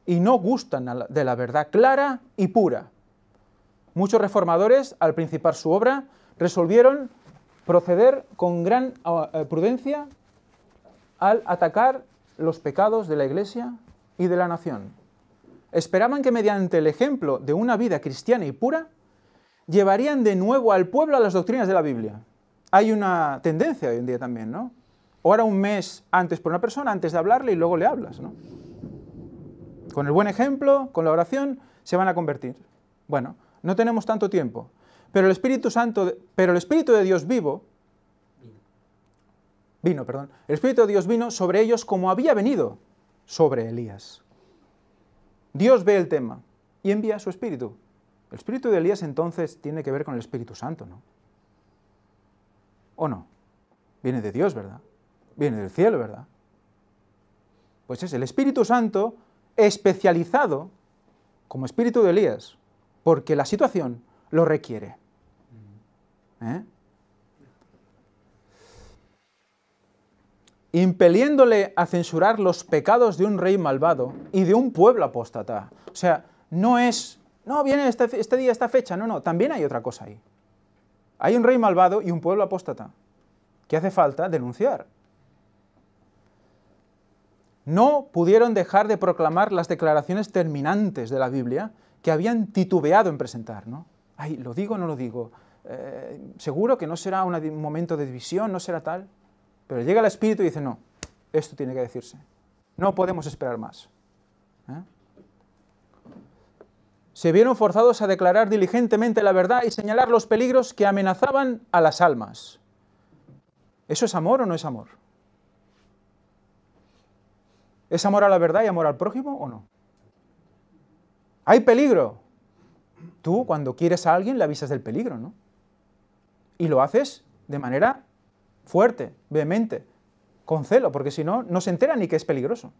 y no gustan de la verdad clara y pura. Muchos reformadores, al principar su obra, resolvieron proceder con gran prudencia al atacar los pecados de la iglesia y de la nación. Esperaban que mediante el ejemplo de una vida cristiana y pura, llevarían de nuevo al pueblo a las doctrinas de la Biblia. Hay una tendencia hoy en día también, ¿no? Ora un mes antes por una persona, antes de hablarle y luego le hablas, ¿no? Con el buen ejemplo, con la oración, se van a convertir. Bueno, no tenemos tanto tiempo, pero el Espíritu de Dios vino sobre ellos como había venido sobre Elías. Dios ve el tema y envía su Espíritu. El espíritu de Elías entonces tiene que ver con el Espíritu Santo, ¿no? ¿O no? Viene de Dios, ¿verdad? Viene del cielo, ¿verdad? Pues es el Espíritu Santo especializado como espíritu de Elías, porque la situación lo requiere. Impeliéndole a censurar los pecados de un rey malvado y de un pueblo apóstata. O sea, no viene este día, esta fecha, no, también hay otra cosa ahí. Hay un rey malvado y un pueblo apóstata, que hace falta denunciar. No pudieron dejar de proclamar las declaraciones terminantes de la Biblia que habían titubeado en presentar, ¿no? Ay, ¿lo digo o no lo digo? Seguro que no será un momento de división, no será tal. Pero llega el Espíritu y dice, no, esto tiene que decirse. No podemos esperar más. Se vieron forzados a declarar diligentemente la verdad y señalar los peligros que amenazaban a las almas. ¿Eso es amor o no es amor? ¿Es amor a la verdad y amor al prójimo o no? Hay peligro. Tú, cuando quieres a alguien, le avisas del peligro, ¿no? Y lo haces de manera fuerte, vehemente, con celo, porque si no, no se entera ni que es peligroso.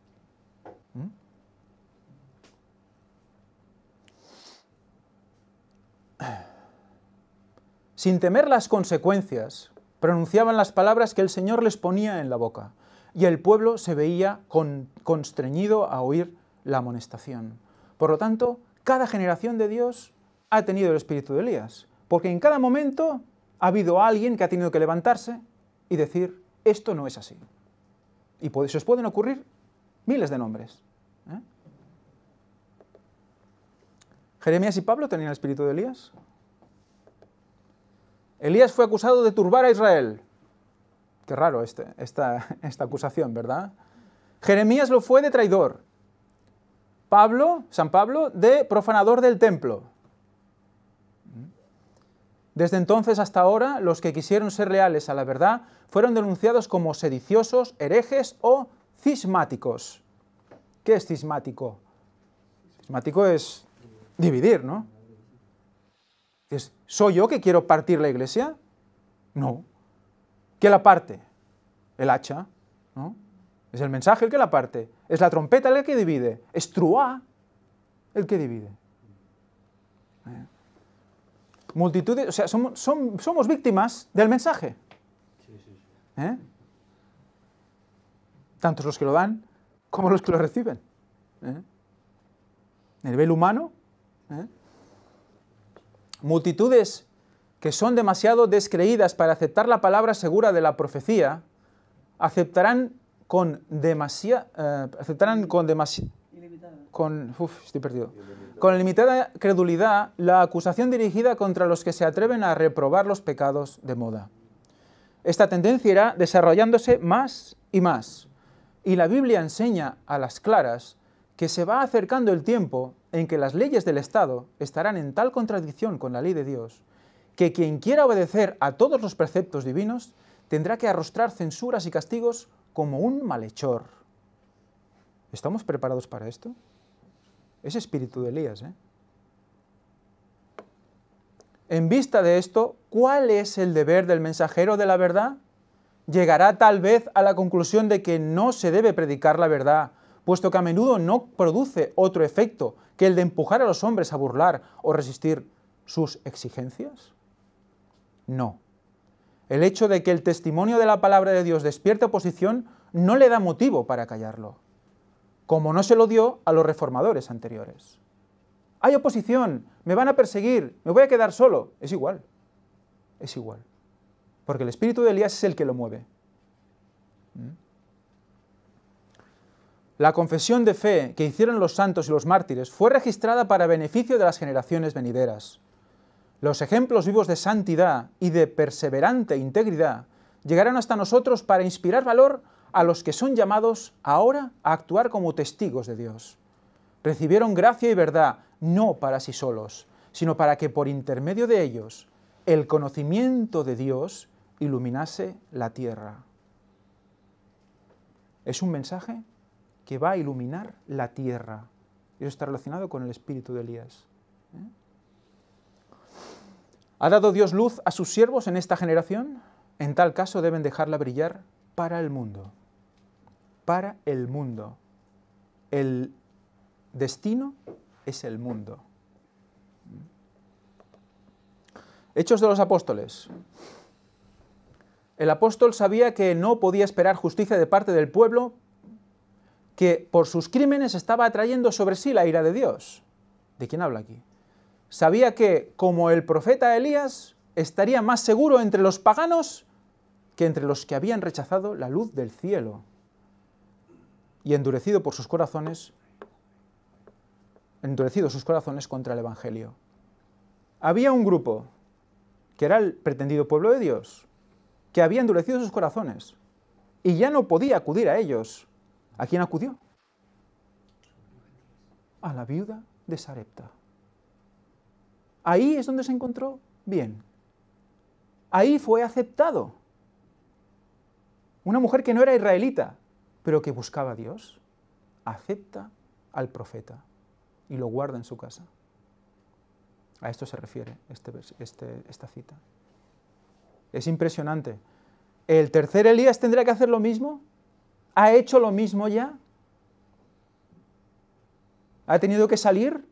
Sin temer las consecuencias, pronunciaban las palabras que el Señor les ponía en la boca, y el pueblo se veía constreñido a oír la amonestación. Por lo tanto, cada generación de Dios ha tenido el espíritu de Elías, porque en cada momento ha habido alguien que ha tenido que levantarse y decir, esto no es así. Y se os pueden ocurrir miles de nombres. ¿Jeremías y Pablo tenían el espíritu de Elías? Elías fue acusado de turbar a Israel. Qué raro esta acusación, ¿verdad? Jeremías lo fue de traidor. San Pablo, de profanador del templo. Desde entonces hasta ahora, los que quisieron ser leales a la verdad fueron denunciados como sediciosos, herejes o cismáticos. ¿Qué es cismático? Cismático es dividir, ¿no? ¿Soy yo que quiero partir la iglesia? No. ¿Qué la parte? El hacha, ¿no? Es el mensaje el que la parte. Es la trompeta el que divide. Es truá el que divide. Multitudes, o sea, somos víctimas del mensaje. Tanto los que lo dan como los que lo reciben. A nivel humano, multitudes que son demasiado descreídas para aceptar la palabra segura de la profecía, aceptarán con limitada credulidad la acusación dirigida contra los que se atreven a reprobar los pecados de moda. Esta tendencia irá desarrollándose más y más, y la Biblia enseña a las claras que se va acercando el tiempo en que las leyes del Estado estarán en tal contradicción con la ley de Dios, que quien quiera obedecer a todos los preceptos divinos tendrá que arrostrar censuras y castigos como un malhechor. ¿Estamos preparados para esto? Es espíritu de Elías, ¿eh? En vista de esto, ¿cuál es el deber del mensajero de la verdad? Llegará tal vez a la conclusión de que no se debe predicar la verdad, puesto que a menudo no produce otro efecto que el de empujar a los hombres a burlar o resistir sus exigencias. No. El hecho de que el testimonio de la palabra de Dios despierte oposición no le da motivo para callarlo, como no se lo dio a los reformadores anteriores. Hay oposición, me van a perseguir, me voy a quedar solo. Es igual, porque el espíritu de Elías es el que lo mueve. La confesión de fe que hicieron los santos y los mártires fue registrada para beneficio de las generaciones venideras. Los ejemplos vivos de santidad y de perseverante integridad llegarán hasta nosotros para inspirar valor a los que son llamados ahora a actuar como testigos de Dios. Recibieron gracia y verdad no para sí solos, sino para que por intermedio de ellos el conocimiento de Dios iluminase la tierra. Es un mensaje que va a iluminar la tierra. Eso está relacionado con el espíritu de Elías. ¿Ha dado Dios luz a sus siervos en esta generación? En tal caso deben dejarla brillar para el mundo. Para el mundo. El destino es el mundo. Hechos de los Apóstoles. El apóstol sabía que no podía esperar justicia de parte del pueblo, que por sus crímenes estaba atrayendo sobre sí la ira de Dios. ¿De quién habla aquí? Sabía que, como el profeta Elías, estaría más seguro entre los paganos que entre los que habían rechazado la luz del cielo. Y endurecidos sus corazones contra el Evangelio. Había un grupo, que era el pretendido pueblo de Dios, que había endurecido sus corazones, y ya no podía acudir a ellos. ¿A quién acudió? A la viuda de Sarepta. Ahí es donde se encontró bien. Ahí fue aceptado. Una mujer que no era israelita, pero que buscaba a Dios, acepta al profeta y lo guarda en su casa. A esto se refiere esta cita. Es impresionante. ¿El tercer Elías tendrá que hacer lo mismo? ¿Ha hecho lo mismo ya? ¿Ha tenido que salir?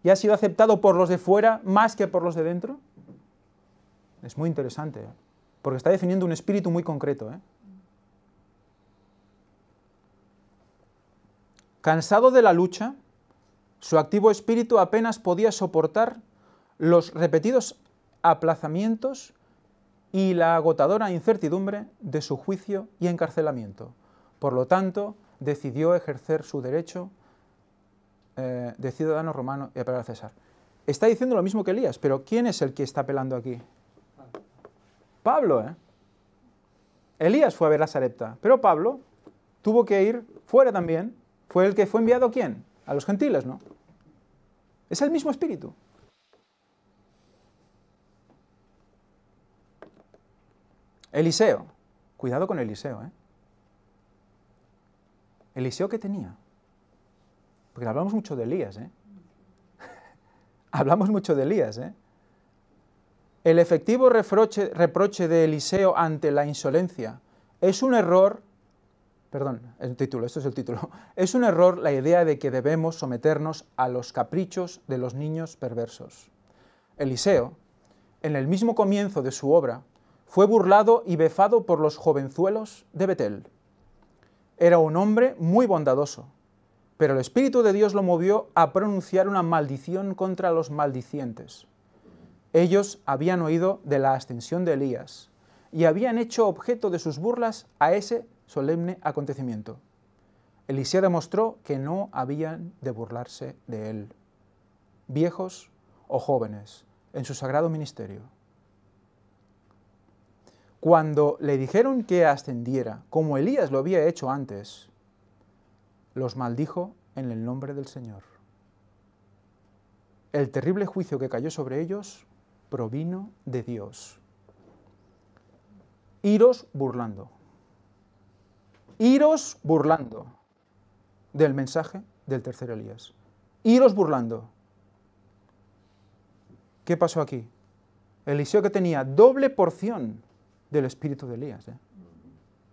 ¿Y ha sido aceptado por los de fuera más que por los de dentro? Es muy interesante, porque está definiendo un espíritu muy concreto. Cansado de la lucha, su activo espíritu apenas podía soportar los repetidos aplazamientos y la agotadora incertidumbre de su juicio y encarcelamiento. Por lo tanto, decidió ejercer su derecho de ciudadano romano y apelar a César. Está diciendo lo mismo que Elías, pero ¿quién es el que está apelando aquí? Pablo, Elías fue a ver a Sarepta, pero Pablo tuvo que ir fuera también. ¿Fue el que fue enviado a quién? A los gentiles, ¿no? Es el mismo espíritu. Eliseo. Cuidado con Eliseo, ¿Eliseo qué tenía? Porque hablamos mucho de Elías, Hablamos mucho de Elías, El efectivo reproche de Eliseo ante la insolencia es un error, perdón, el título, esto es el título, es un error la idea de que debemos someternos a los caprichos de los niños perversos. Eliseo, en el mismo comienzo de su obra, fue burlado y befado por los jovenzuelos de Betel. Era un hombre muy bondadoso, pero el Espíritu de Dios lo movió a pronunciar una maldición contra los maldicientes. Ellos habían oído de la ascensión de Elías y habían hecho objeto de sus burlas a ese solemne acontecimiento. Eliseo demostró que no habían de burlarse de él, viejos o jóvenes, en su sagrado ministerio. Cuando le dijeron que ascendiera, como Elías lo había hecho antes, los maldijo en el nombre del Señor. El terrible juicio que cayó sobre ellos provino de Dios. Iros burlando del mensaje del tercer Elías. Iros burlando. ¿Qué pasó aquí? Eliseo, que tenía doble porción del espíritu de Elías.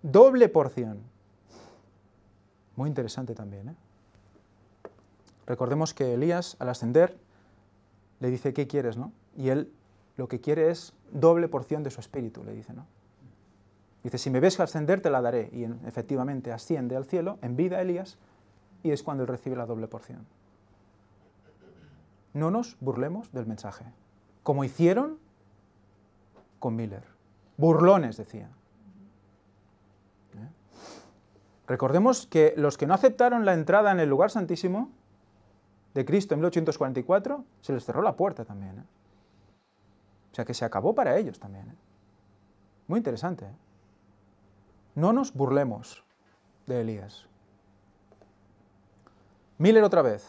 Doble porción. Muy interesante también. Recordemos que Elías, al ascender, le dice, ¿qué quieres, no? Y él lo que quiere es doble porción de su espíritu, le dice, ¿no? Dice, si me ves ascender, te la daré. Y efectivamente asciende al cielo, en vida Elías, y es cuando él recibe la doble porción. No nos burlemos del mensaje, como hicieron con Miller. Burlones, decía. Recordemos que los que no aceptaron la entrada en el lugar santísimo de Cristo en 1844, se les cerró la puerta también. O sea que se acabó para ellos también. Muy interesante. No nos burlemos de Elías. Miller otra vez.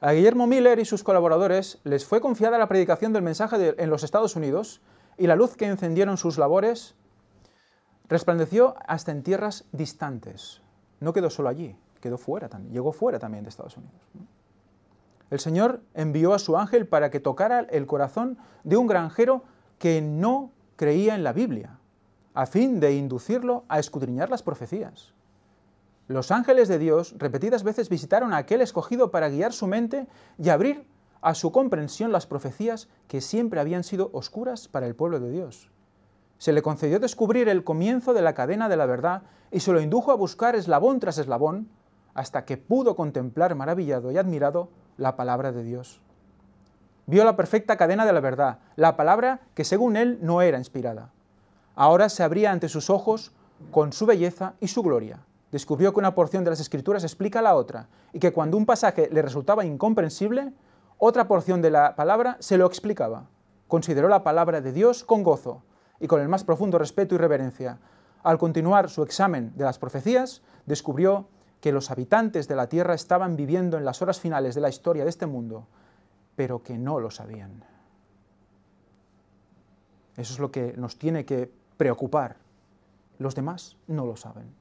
A Guillermo Miller y sus colaboradores les fue confiada la predicación del mensaje en los Estados Unidos, y la luz que encendieron sus labores resplandeció hasta en tierras distantes. No quedó solo allí, quedó fuera también, llegó fuera también de Estados Unidos. El Señor envió a su ángel para que tocara el corazón de un granjero que no creía en la Biblia, a fin de inducirlo a escudriñar las profecías. Los ángeles de Dios repetidas veces visitaron a aquel escogido para guiar su mente y abrir a su comprensión las profecías que siempre habían sido oscuras para el pueblo de Dios. Se le concedió descubrir el comienzo de la cadena de la verdad y se lo indujo a buscar eslabón tras eslabón hasta que pudo contemplar maravillado y admirado la palabra de Dios. Vio la perfecta cadena de la verdad, la palabra que según él no era inspirada. Ahora se abría ante sus ojos con su belleza y su gloria. Descubrió que una porción de las Escrituras explica la otra y que cuando un pasaje le resultaba incomprensible, otra porción de la palabra se lo explicaba. Consideró la palabra de Dios con gozo y con el más profundo respeto y reverencia. Al continuar su examen de las profecías, descubrió que los habitantes de la tierra estaban viviendo en las horas finales de la historia de este mundo, pero que no lo sabían. Eso es lo que nos tiene que preocupar. Los demás no lo saben.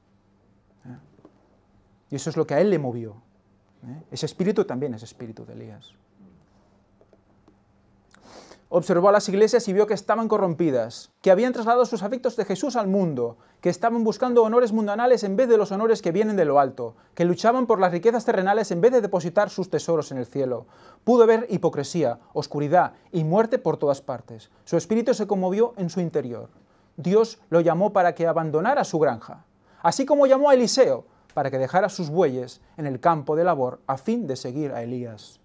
Y eso es lo que a él le movió. Ese espíritu también es espíritu de Elías. Observó a las iglesias y vio que estaban corrompidas, que habían trasladado sus afectos de Jesús al mundo, que estaban buscando honores mundanales en vez de los honores que vienen de lo alto, que luchaban por las riquezas terrenales en vez de depositar sus tesoros en el cielo. Pudo ver hipocresía, oscuridad y muerte por todas partes. Su espíritu se conmovió en su interior. Dios lo llamó para que abandonara su granja, así como llamó a Eliseo para que dejara sus bueyes en el campo de labor a fin de seguir a Elías.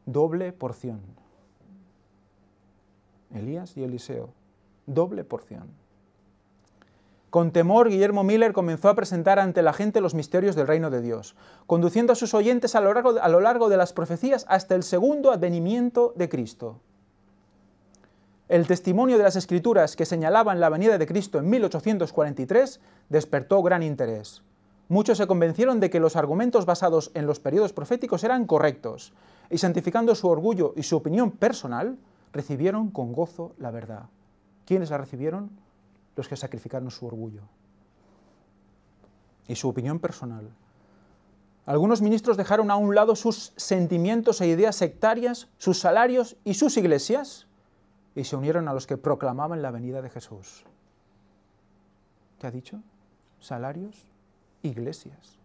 Doble porción. Elías y Eliseo, doble porción. Con temor, Guillermo Miller comenzó a presentar ante la gente los misterios del reino de Dios, conduciendo a sus oyentes a lo largo de las profecías hasta el segundo advenimiento de Cristo. El testimonio de las Escrituras que señalaban la venida de Cristo en 1843 despertó gran interés. Muchos se convencieron de que los argumentos basados en los periodos proféticos eran correctos, y santificando su orgullo y su opinión personal, recibieron con gozo la verdad. ¿Quiénes la recibieron? Los que sacrificaron su orgullo y su opinión personal. Algunos ministros dejaron a un lado sus sentimientos e ideas sectarias, sus salarios y sus iglesias, y se unieron a los que proclamaban la venida de Jesús. ¿Qué ha dicho? Salarios, iglesias.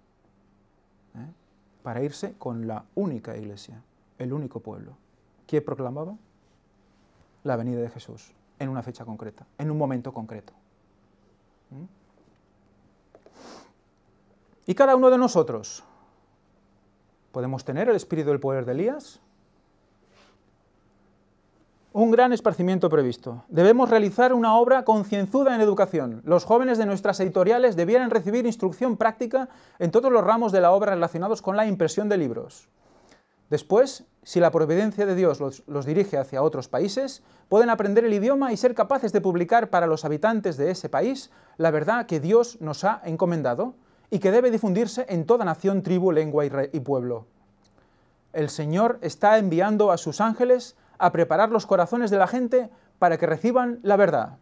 Para irse con la única iglesia, el único pueblo. ¿Quién proclamaba? La venida de Jesús, en una fecha concreta, en un momento concreto. ¿Y cada uno de nosotros podemos tener el espíritu del poder de Elías? Un gran esparcimiento previsto. Debemos realizar una obra concienzuda en educación. Los jóvenes de nuestras editoriales debieran recibir instrucción práctica en todos los ramos de la obra relacionados con la impresión de libros. Después, si la providencia de Dios los dirige hacia otros países, pueden aprender el idioma y ser capaces de publicar para los habitantes de ese país la verdad que Dios nos ha encomendado y que debe difundirse en toda nación, tribu, lengua y pueblo. El Señor está enviando a sus ángeles a preparar los corazones de la gente para que reciban la verdad.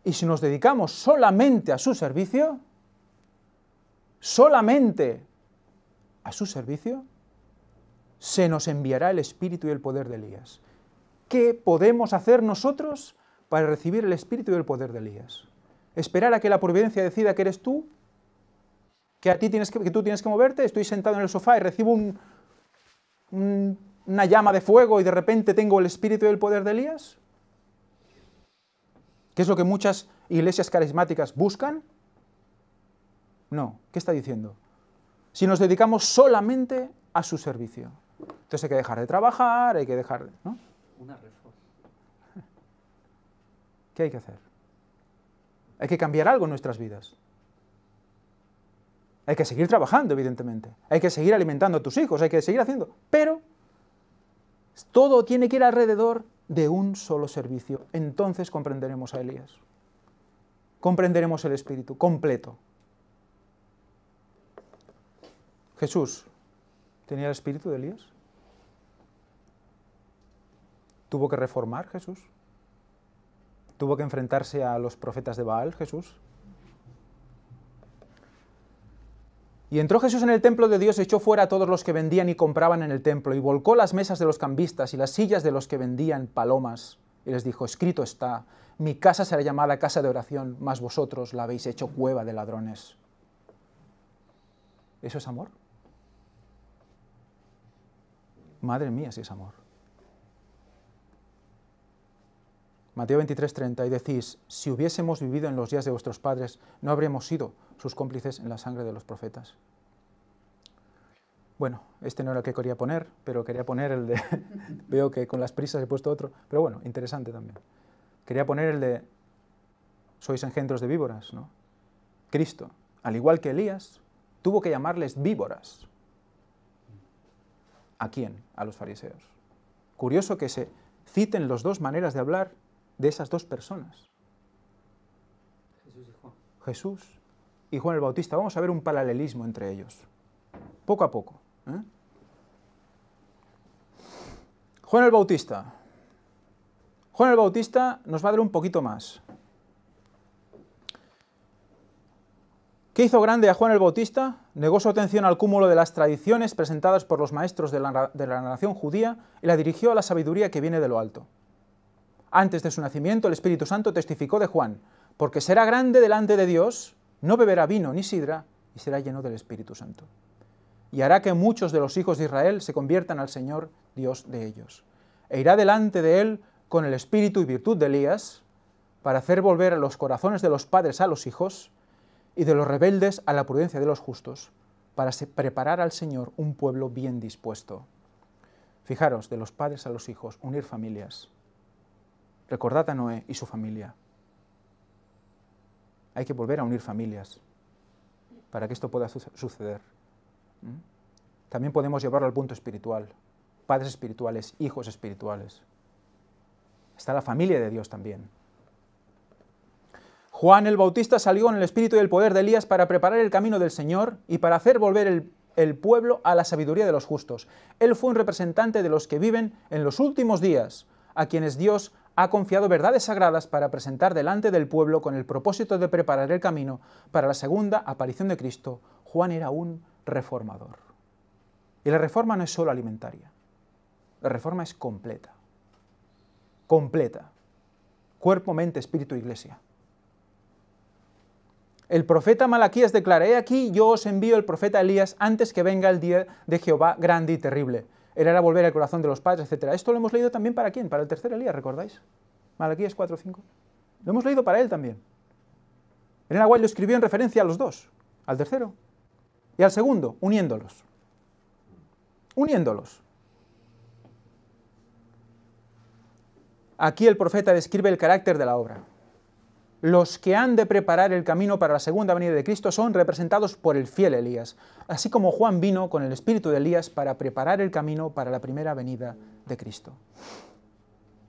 Y si nos dedicamos solamente a su servicio, se nos enviará el espíritu y el poder de Elías. ¿Qué podemos hacer nosotros para recibir el espíritu y el poder de Elías? ¿Esperar a que la providencia decida que eres tú? ¿Que tú tienes que moverte? Estoy sentado en el sofá y recibo una llama de fuego y de repente tengo el espíritu y el poder de Elías? ¿Qué es lo que muchas iglesias carismáticas buscan? No, ¿qué está diciendo? Si nos dedicamos solamente a su servicio. Entonces hay que dejar de trabajar, hay que dejar, ¿no? Una reforma. ¿Qué hay que hacer? Hay que cambiar algo en nuestras vidas. Hay que seguir trabajando, evidentemente. Hay que seguir alimentando a tus hijos, hay que seguir haciendo. Pero todo tiene que ir alrededor de un solo servicio. Entonces comprenderemos a Elías. Comprenderemos el espíritu completo. Jesús, ¿tenía el espíritu de Elías? ¿Tuvo que reformar Jesús? ¿Tuvo que enfrentarse a los profetas de Baal Jesús? Y entró Jesús en el templo de Dios, echó fuera a todos los que vendían y compraban en el templo, y volcó las mesas de los cambistas y las sillas de los que vendían palomas, y les dijo: escrito está, mi casa será llamada casa de oración, mas vosotros la habéis hecho cueva de ladrones. ¿Eso es amor? Madre mía, si es amor. Mateo 23:30, y decís: si hubiésemos vivido en los días de vuestros padres, no habríamos sido sus cómplices en la sangre de los profetas. Bueno, este no era el que quería poner, pero quería poner el de... Veo que con las prisas he puesto otro, pero bueno, interesante también. Quería poner el de: sois engendros de víboras, ¿no? Cristo, al igual que Elías, tuvo que llamarles víboras. ¿A quién? A los fariseos. Curioso que se citen las dos maneras de hablar de esas dos personas. Jesús y Juan el Bautista. Vamos a ver un paralelismo entre ellos, poco a poco. Juan el Bautista. Juan el Bautista nos va a dar un poquito más. ¿Qué hizo grande a Juan el Bautista? Negó su atención al cúmulo de las tradiciones presentadas por los maestros de la nación judía y la dirigió a la sabiduría que viene de lo alto. Antes de su nacimiento, el Espíritu Santo testificó de Juan: porque será grande delante de Dios, no beberá vino ni sidra, y será lleno del Espíritu Santo. Y hará que muchos de los hijos de Israel se conviertan al Señor Dios de ellos. E irá delante de él con el espíritu y virtud de Elías, para hacer volver a los corazones de los padres a los hijos, y de los rebeldes a la prudencia de los justos, para preparar al Señor un pueblo bien dispuesto. Fijaros, de los padres a los hijos, unir familias. Recordad a Noé y su familia. Hay que volver a unir familias para que esto pueda suceder. También podemos llevarlo al punto espiritual. Padres espirituales, hijos espirituales. Está la familia de Dios también. Juan el Bautista salió en el espíritu y el poder de Elías para preparar el camino del Señor y para hacer volver el pueblo a la sabiduría de los justos. Él fue un representante de los que viven en los últimos días, a quienes Dios ha confiado verdades sagradas para presentar delante del pueblo con el propósito de preparar el camino para la segunda aparición de Cristo. Juan era un reformador. Y la reforma no es solo alimentaria. La reforma es completa. Completa. Cuerpo, mente, espíritu, iglesia. El profeta Malaquías declara: he aquí, yo os envío el profeta Elías antes que venga el día de Jehová grande y terrible. Él hará volver el corazón de los padres, etc. Esto lo hemos leído también ¿para quién? Para el tercer Elías, ¿recordáis? Malaquías 4:5. Lo hemos leído para él también. Elena White lo escribió en referencia a los dos, al tercero y al segundo, uniéndolos. Uniéndolos. Aquí el profeta describe el carácter de la obra. Los que han de preparar el camino para la segunda venida de Cristo son representados por el fiel Elías, así como Juan vino con el espíritu de Elías para preparar el camino para la primera venida de Cristo.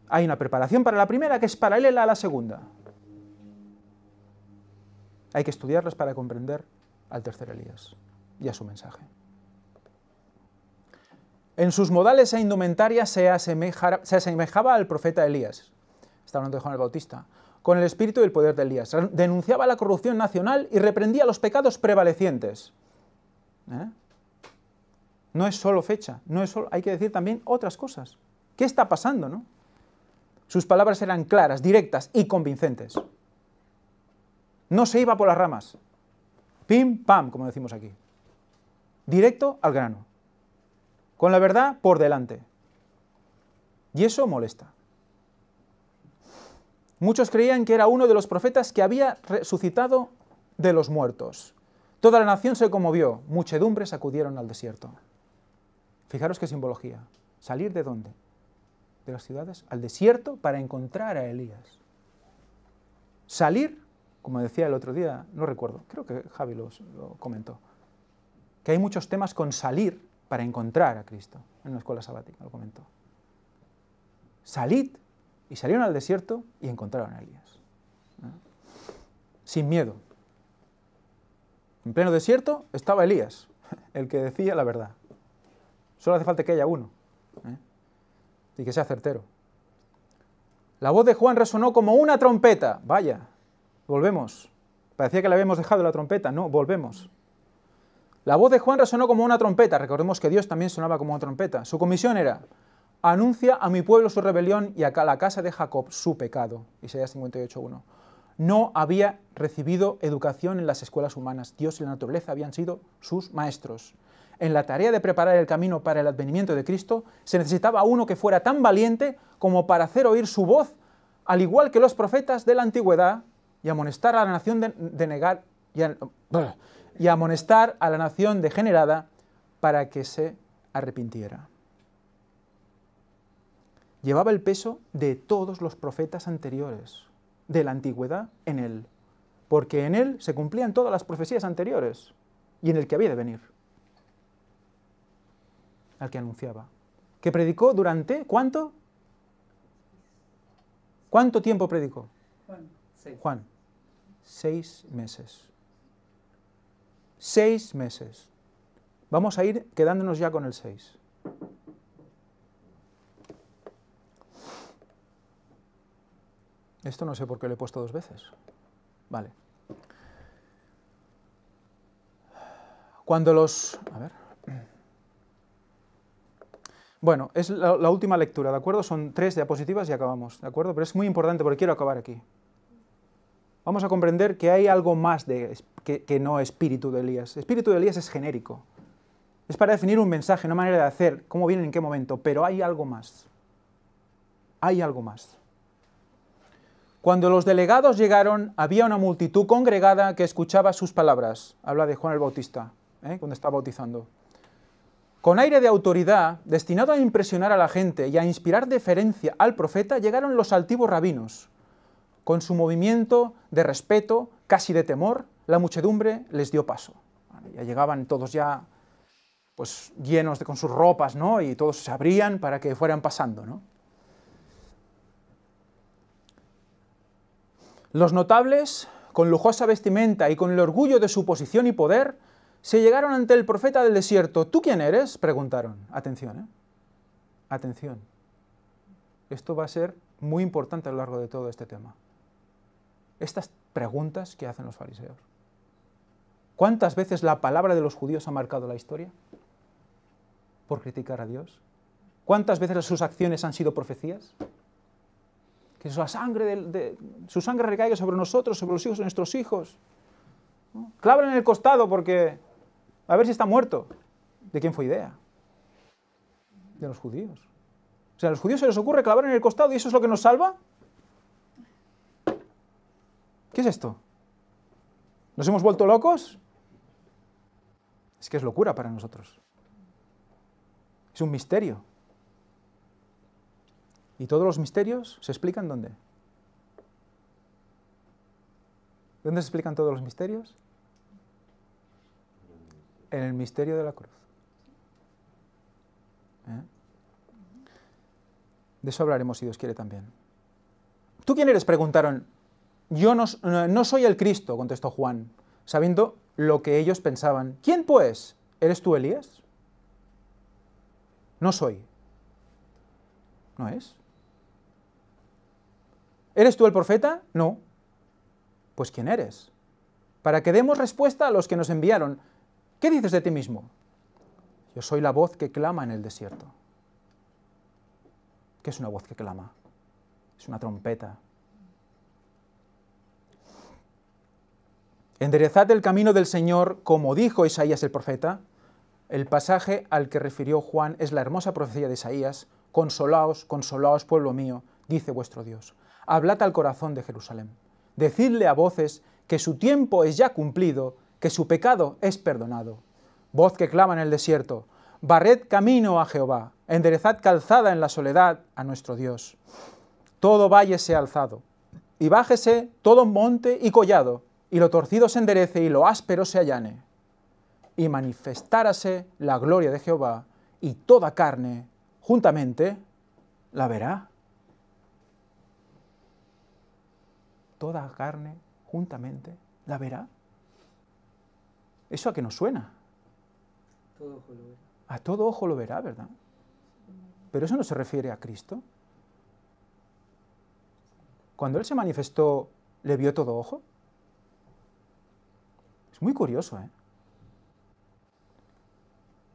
Hay una preparación para la primera que es paralela a la segunda. Hay que estudiarlas para comprender al tercer Elías y a su mensaje. En sus modales e indumentaria se asemejaba al profeta Elías, está hablando de Juan el Bautista, con el espíritu y el poder de Elías. Denunciaba la corrupción nacional y reprendía los pecados prevalecientes. No es solo fecha, hay que decir también otras cosas. ¿Qué está pasando, no? Sus palabras eran claras, directas y convincentes. No se iba por las ramas. Pim, pam, como decimos aquí. Directo al grano. Con la verdad por delante. Y eso molesta. Muchos creían que era uno de los profetas que había resucitado de los muertos. Toda la nación se conmovió, muchedumbres acudieron al desierto. Fijaros qué simbología. ¿Salir de dónde? De las ciudades al desierto para encontrar a Elías. Salir, como decía el otro día, no recuerdo, creo que Javi lo comentó, que hay muchos temas con salir para encontrar a Cristo, en una escuela sabática, lo comentó. Salid, y salieron al desierto y encontraron a Elías. Sin miedo. En pleno desierto estaba Elías, el que decía la verdad. Solo hace falta que haya uno, y que sea certero. La voz de Juan resonó como una trompeta. Vaya, volvemos. Parecía que le habíamos dejado la trompeta, no, volvemos. La voz de Juan resonó como una trompeta. Recordemos que Dios también sonaba como una trompeta. Su comisión era: anuncia a mi pueblo su rebelión y a la casa de Jacob su pecado. Isaías 58:1. No había recibido educación en las escuelas humanas. Dios y la naturaleza habían sido sus maestros. En la tarea de preparar el camino para el advenimiento de Cristo, se necesitaba uno que fuera tan valiente como para hacer oír su voz, al igual que los profetas de la antigüedad, y amonestar a la nación y amonestar a la nación degenerada para que se arrepintiera. Llevaba el peso de todos los profetas anteriores de la antigüedad en él, porque en él se cumplían todas las profecías anteriores y en el que había de venir, al que anunciaba, que predicó durante ¿cuánto? ¿Cuánto tiempo predicó? Juan, 6 meses. 6 meses. Vamos a ir quedándonos ya con el 6. Esto no sé por qué lo he puesto 2 veces. Vale. Cuando los... A ver. Bueno, es la última lectura, ¿de acuerdo? Son 3 diapositivas y acabamos, ¿de acuerdo? Pero es muy importante porque quiero acabar aquí. Vamos a comprender que hay algo más que no espíritu de Elías. Espíritu de Elías es genérico. Es para definir un mensaje, una manera de hacer, cómo viene, en qué momento, pero hay algo más. Hay algo más. Cuando los delegados llegaron, había una multitud congregada que escuchaba sus palabras. Habla de Juan el Bautista, cuando está bautizando. Con aire de autoridad, destinado a impresionar a la gente y a inspirar deferencia al profeta, llegaron los altivos rabinos. Con su movimiento de respeto, casi de temor, la muchedumbre les dio paso. Ya llegaban todos ya pues, llenos con sus ropas, ¿no? Y todos se abrían para que fueran pasando, ¿no? Los notables, con lujosa vestimenta y con el orgullo de su posición y poder, se llegaron ante el profeta del desierto. ¿Tú quién eres?, preguntaron. Atención, Atención. Esto va a ser muy importante a lo largo de todo este tema. Estas preguntas que hacen los fariseos. ¿Cuántas veces la palabra de los judíos ha marcado la historia? ¿Por criticar a Dios? ¿Cuántas veces sus acciones han sido profecías? Que la sangre su sangre recaiga sobre nosotros, sobre los hijos de nuestros hijos. ¿No? Clávala en el costado porque a ver si está muerto. ¿De quién fue idea? De los judíos. O sea, a los judíos se les ocurre clavar en el costado y eso es lo que nos salva. ¿Qué es esto? ¿Nos hemos vuelto locos? Es que es locura para nosotros. Es un misterio. ¿Y todos los misterios se explican dónde? ¿Dónde se explican todos los misterios? En el misterio de la cruz. ¿Eh? De eso hablaremos si Dios quiere también. ¿Tú quién eres?, preguntaron. Yo no soy el Cristo, contestó Juan, sabiendo lo que ellos pensaban. ¿Quién pues? ¿Eres tú Elías? No soy. ¿No es? ¿Eres tú el profeta? No. Pues ¿quién eres? Para que demos respuesta a los que nos enviaron. ¿Qué dices de ti mismo? Yo soy la voz que clama en el desierto. ¿Qué es una voz que clama? Es una trompeta. Enderezad el camino del Señor, como dijo Isaías el profeta. El pasaje al que refirió Juan es la hermosa profecía de Isaías. Consolaos, consolaos, pueblo mío, dice vuestro Dios. Hablad al corazón de Jerusalén. Decidle a voces que su tiempo es ya cumplido, que su pecado es perdonado. Voz que clama en el desierto. Barred camino a Jehová. Enderezad calzada en la soledad a nuestro Dios. Todo valle sea alzado, y bájese todo monte y collado, y lo torcido se enderece y lo áspero se allane. Y manifestárase la gloria de Jehová, y toda carne, juntamente, la verá. Toda carne, juntamente, la verá. ¿Eso a qué nos suena? Todo ojo lo verá. A todo ojo lo verá, ¿verdad? Pero eso no se refiere a Cristo. Cuando Él se manifestó, ¿le vio todo ojo? Es muy curioso, ¿eh?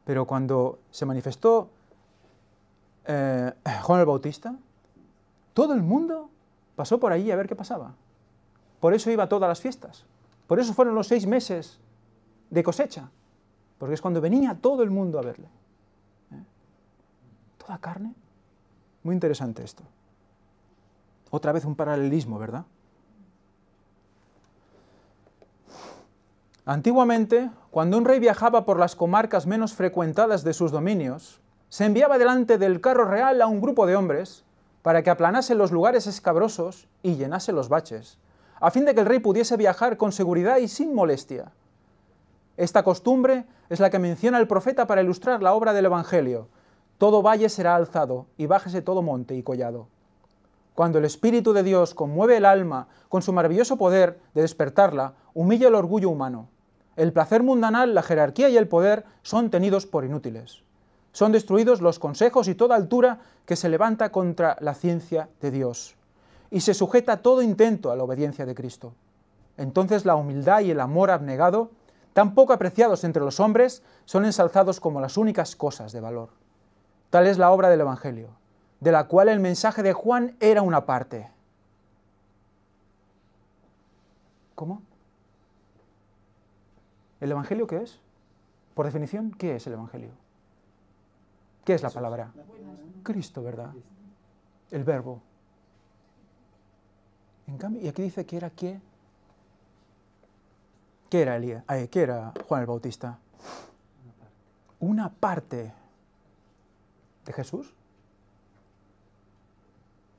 Pero cuando se manifestó Juan el Bautista, todo el mundo pasó por ahí a ver qué pasaba. Por eso iba a todas las fiestas. Por eso fueron los 6 meses de cosecha. Porque es cuando venía todo el mundo a verle. ¿Eh? Toda carne. Muy interesante esto. Otra vez un paralelismo, ¿verdad? Antiguamente, cuando un rey viajaba por las comarcas menos frecuentadas de sus dominios, se enviaba delante del carro real a un grupo de hombres para que aplanase los lugares escabrosos y llenase los baches, a fin de que el rey pudiese viajar con seguridad y sin molestia. Esta costumbre es la que menciona el profeta para ilustrar la obra del Evangelio. Todo valle será alzado y bájese todo monte y collado. Cuando el Espíritu de Dios conmueve el alma con su maravilloso poder de despertarla, humilla el orgullo humano. El placer mundanal, la jerarquía y el poder son tenidos por inútiles. Son destruidos los consejos y toda altura que se levanta contra la ciencia de Dios. Y se sujeta todo intento a la obediencia de Cristo. Entonces la humildad y el amor abnegado, tan poco apreciados entre los hombres, son ensalzados como las únicas cosas de valor. Tal es la obra del Evangelio, de la cual el mensaje de Juan era una parte. ¿Cómo? ¿El Evangelio qué es? Por definición, ¿qué es el Evangelio? ¿Qué es la palabra? Cristo, ¿verdad? El verbo. En cambio, y aquí dice que era ¿qué? ¿Qué era Elías? ¿Qué era Juan el Bautista? Una parte de Jesús.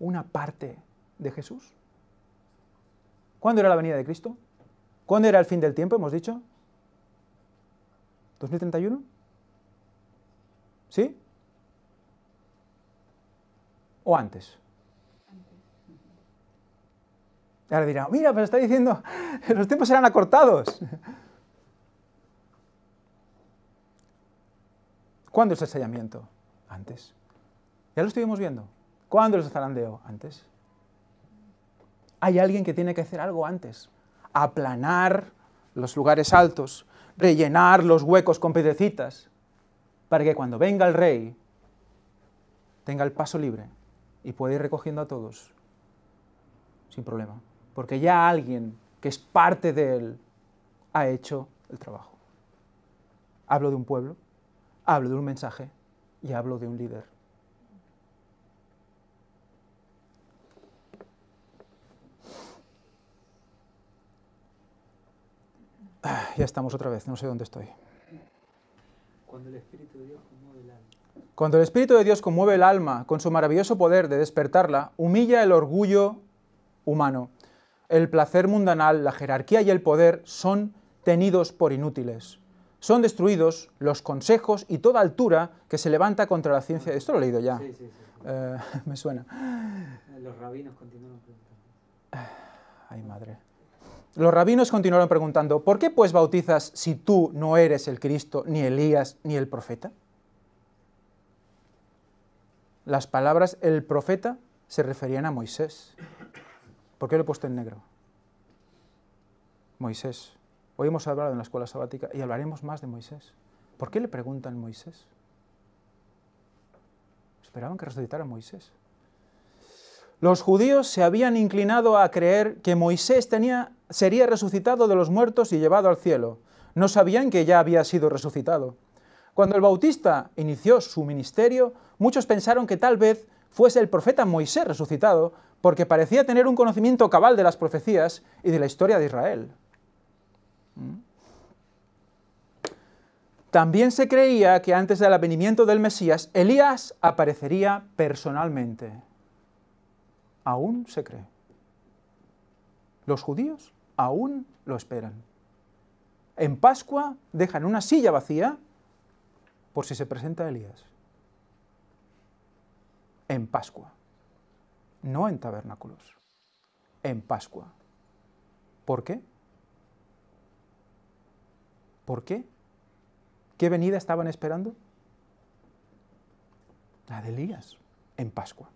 Una parte de Jesús. ¿Cuándo era la venida de Cristo? ¿Cuándo era el fin del tiempo, hemos dicho? ¿2031? ¿Sí? ¿O antes? Ahora dirá, mira, pero está diciendo, los tiempos serán acortados. ¿Cuándo es el sellamiento? Antes. Ya lo estuvimos viendo. ¿Cuándo es el zarandeo? Antes. Hay alguien que tiene que hacer algo antes. Aplanar los lugares altos, rellenar los huecos con piedrecitas, para que cuando venga el rey tenga el paso libre y pueda ir recogiendo a todos sin problema, porque ya alguien que es parte de él ha hecho el trabajo. Hablo de un pueblo, hablo de un mensaje y hablo de un líder. Ya estamos otra vez, no sé dónde estoy. Cuando el Espíritu de Dios conmueve el alma. Cuando el Espíritu de Dios conmueve el alma con su maravilloso poder de despertarla, humilla el orgullo humano. El placer mundanal, la jerarquía y el poder son tenidos por inútiles. Son destruidos los consejos y toda altura que se levanta contra la ciencia. Esto lo he leído ya. Sí. Me suena. Los rabinos continúan preguntando. Ay, madre. Los rabinos continuaron preguntando, ¿por qué pues bautizas si tú no eres el Cristo, ni Elías, ni el profeta? Las palabras el profeta se referían a Moisés. ¿Por qué lo he puesto en negro? Moisés. Hoy hemos hablado en la escuela sabática y hablaremos más de Moisés. ¿Por qué le preguntan Moisés? Esperaban que resucitara Moisés. Los judíos se habían inclinado a creer que Moisés sería resucitado de los muertos y llevado al cielo. No sabían que ya había sido resucitado. Cuando el Bautista inició su ministerio, muchos pensaron que tal vez fuese el profeta Moisés resucitado, porque parecía tener un conocimiento cabal de las profecías y de la historia de Israel. También se creía que antes del advenimiento del Mesías, Elías aparecería personalmente. Aún se cree. Los judíos aún lo esperan. En Pascua dejan una silla vacía por si se presenta Elías. En Pascua. No en tabernáculos. En Pascua. ¿Por qué? ¿Por qué? ¿Qué venida estaban esperando? La de Elías, en Pascua.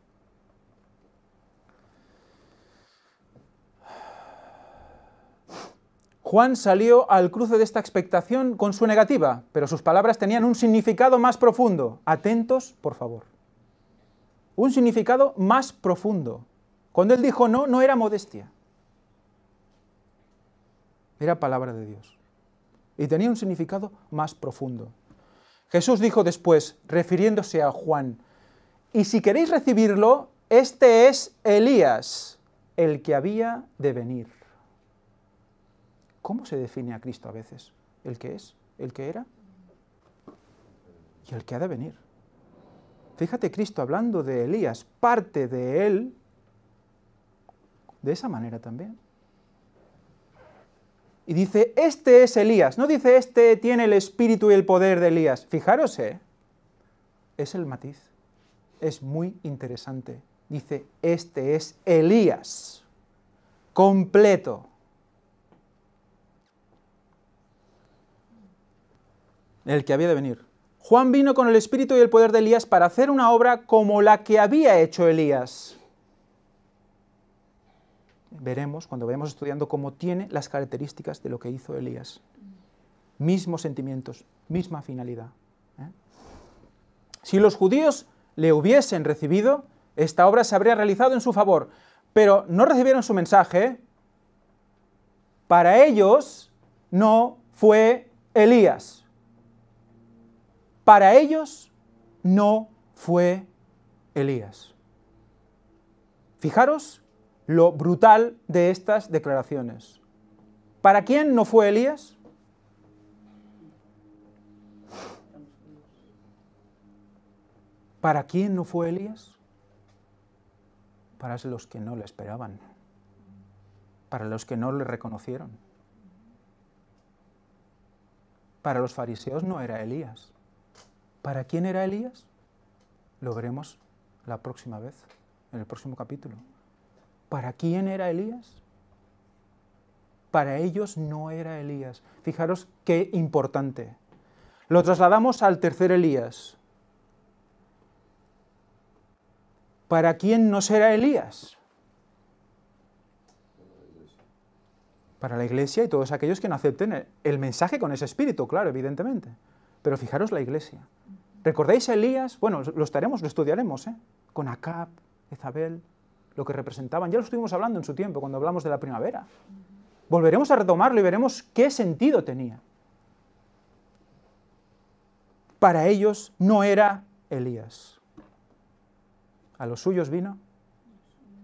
Juan salió al cruce de esta expectación con su negativa, pero sus palabras tenían un significado más profundo. Atentos, por favor. Un significado más profundo. Cuando él dijo no, no era modestia. Era palabra de Dios. Y tenía un significado más profundo. Jesús dijo después, refiriéndose a Juan, y si queréis recibirlo, este es Elías, el que había de venir. ¿Cómo se define a Cristo a veces? ¿El que es? ¿El que era? Y el que ha de venir. Fíjate, Cristo hablando de Elías, parte de él, de esa manera también. Y dice, este es Elías. No dice, este tiene el espíritu y el poder de Elías. Fijaros, es el matiz. Es muy interesante. Dice, este es Elías, completo. El que había de venir. Juan vino con el espíritu y el poder de Elías para hacer una obra como la que había hecho Elías. Veremos, cuando vayamos estudiando, cómo tiene las características de lo que hizo Elías. Mismos sentimientos, misma finalidad. Si los judíos le hubiesen recibido, esta obra se habría realizado en su favor, pero no recibieron su mensaje. Para ellos no fue Elías. Para ellos no fue Elías. Fijaros lo brutal de estas declaraciones. ¿Para quién no fue Elías? ¿Para quién no fue Elías? Para los que no le esperaban, para los que no le reconocieron. Para los fariseos no era Elías. ¿Para quién era Elías? Lo veremos la próxima vez, en el próximo capítulo. ¿Para quién era Elías? Para ellos no era Elías. Fijaros qué importante. Lo trasladamos al tercer Elías. ¿Para quién no será Elías? Para la iglesia y todos aquellos que no acepten el mensaje con ese espíritu, claro, evidentemente. Pero fijaros la iglesia. ¿Recordáis a Elías? Bueno, lo estudiaremos, con Acab, Jezabel, lo que representaban. Ya lo estuvimos hablando en su tiempo, cuando hablamos de la primavera. Volveremos a retomarlo y veremos qué sentido tenía. Para ellos no era Elías. A los suyos vino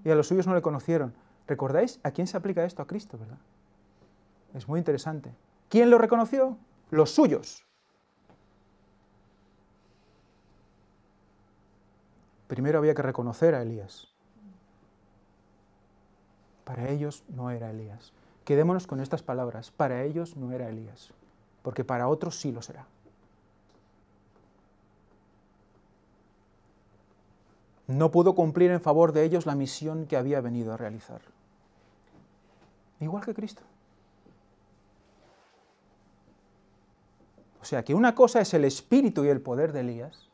y a los suyos no le conocieron. ¿Recordáis a quién se aplica esto? A Cristo, ¿verdad? Es muy interesante. ¿Quién lo reconoció? Los suyos. Primero había que reconocer a Elías. Para ellos no era Elías. Quedémonos con estas palabras. Para ellos no era Elías, porque para otros sí lo será. No pudo cumplir en favor de ellos la misión que había venido a realizar. Igual que Cristo. O sea que una cosa es el espíritu y el poder de Elías,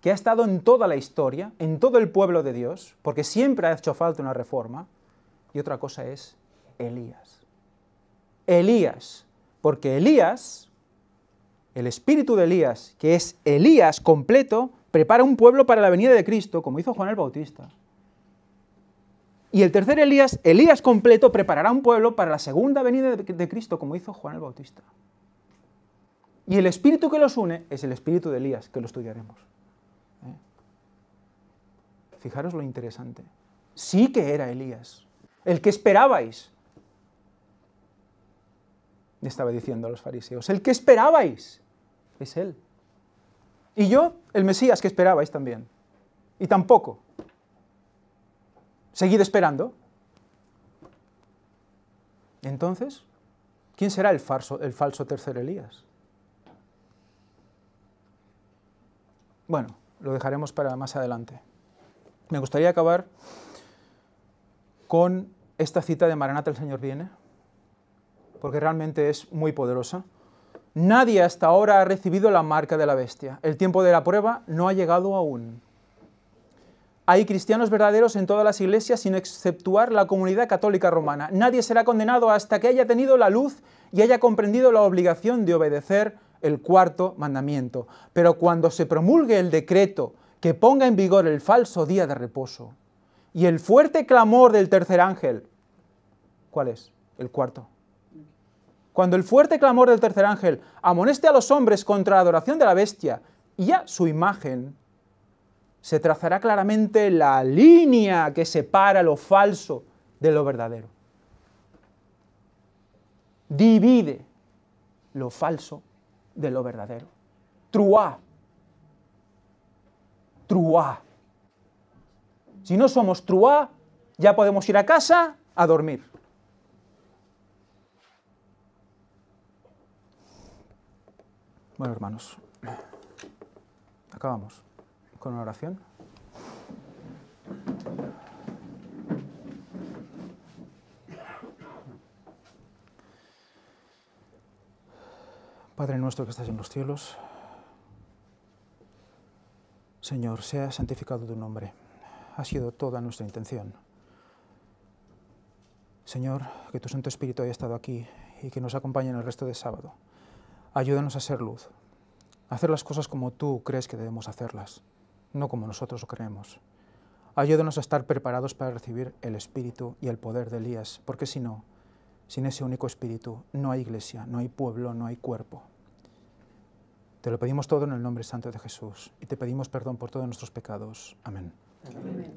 que ha estado en toda la historia, en todo el pueblo de Dios, porque siempre ha hecho falta una reforma, y otra cosa es Elías. Elías, porque Elías, el espíritu de Elías, que es Elías completo, prepara un pueblo para la venida de Cristo, como hizo Juan el Bautista. Y el tercer Elías, Elías completo, preparará un pueblo para la segunda venida de Cristo, como hizo Juan el Bautista. Y el espíritu que los une es el espíritu de Elías, que lo estudiaremos. Fijaros lo interesante. Sí que era Elías, el que esperabais. Le estaba diciendo a los fariseos, el que esperabais es él. Y yo, el Mesías que esperabais también. Y tampoco. Seguid esperando. Entonces, ¿quién será el falso tercer Elías? Bueno, lo dejaremos para más adelante. Me gustaría acabar con esta cita de Maranatha, el Señor viene, porque realmente es muy poderosa. Nadie hasta ahora ha recibido la marca de la bestia. El tiempo de la prueba no ha llegado aún. Hay cristianos verdaderos en todas las iglesias, sin exceptuar la comunidad católica romana. Nadie será condenado hasta que haya tenido la luz y haya comprendido la obligación de obedecer el cuarto mandamiento. Pero cuando se promulgue el decreto que ponga en vigor el falso día de reposo y el fuerte clamor del tercer ángel, ¿cuál es? El cuarto. Cuando el fuerte clamor del tercer ángel amoneste a los hombres contra la adoración de la bestia y a su imagen, se trazará claramente la línea que separa lo falso de lo verdadero. Divide lo falso de lo verdadero. Truá. Truá. Si no somos truá, ya podemos ir a casa a dormir. Bueno, hermanos, acabamos con una oración. Padre nuestro que estás en los cielos, Señor, sea santificado tu nombre. Ha sido toda nuestra intención. Señor, que tu Santo Espíritu haya estado aquí y que nos acompañe en el resto del sábado. Ayúdanos a ser luz, a hacer las cosas como tú crees que debemos hacerlas, no como nosotros lo creemos. Ayúdanos a estar preparados para recibir el Espíritu y el poder de Elías, porque si no, sin ese único Espíritu, no hay iglesia, no hay pueblo, no hay cuerpo. Te lo pedimos todo en el nombre santo de Jesús y te pedimos perdón por todos nuestros pecados. Amén. Amén.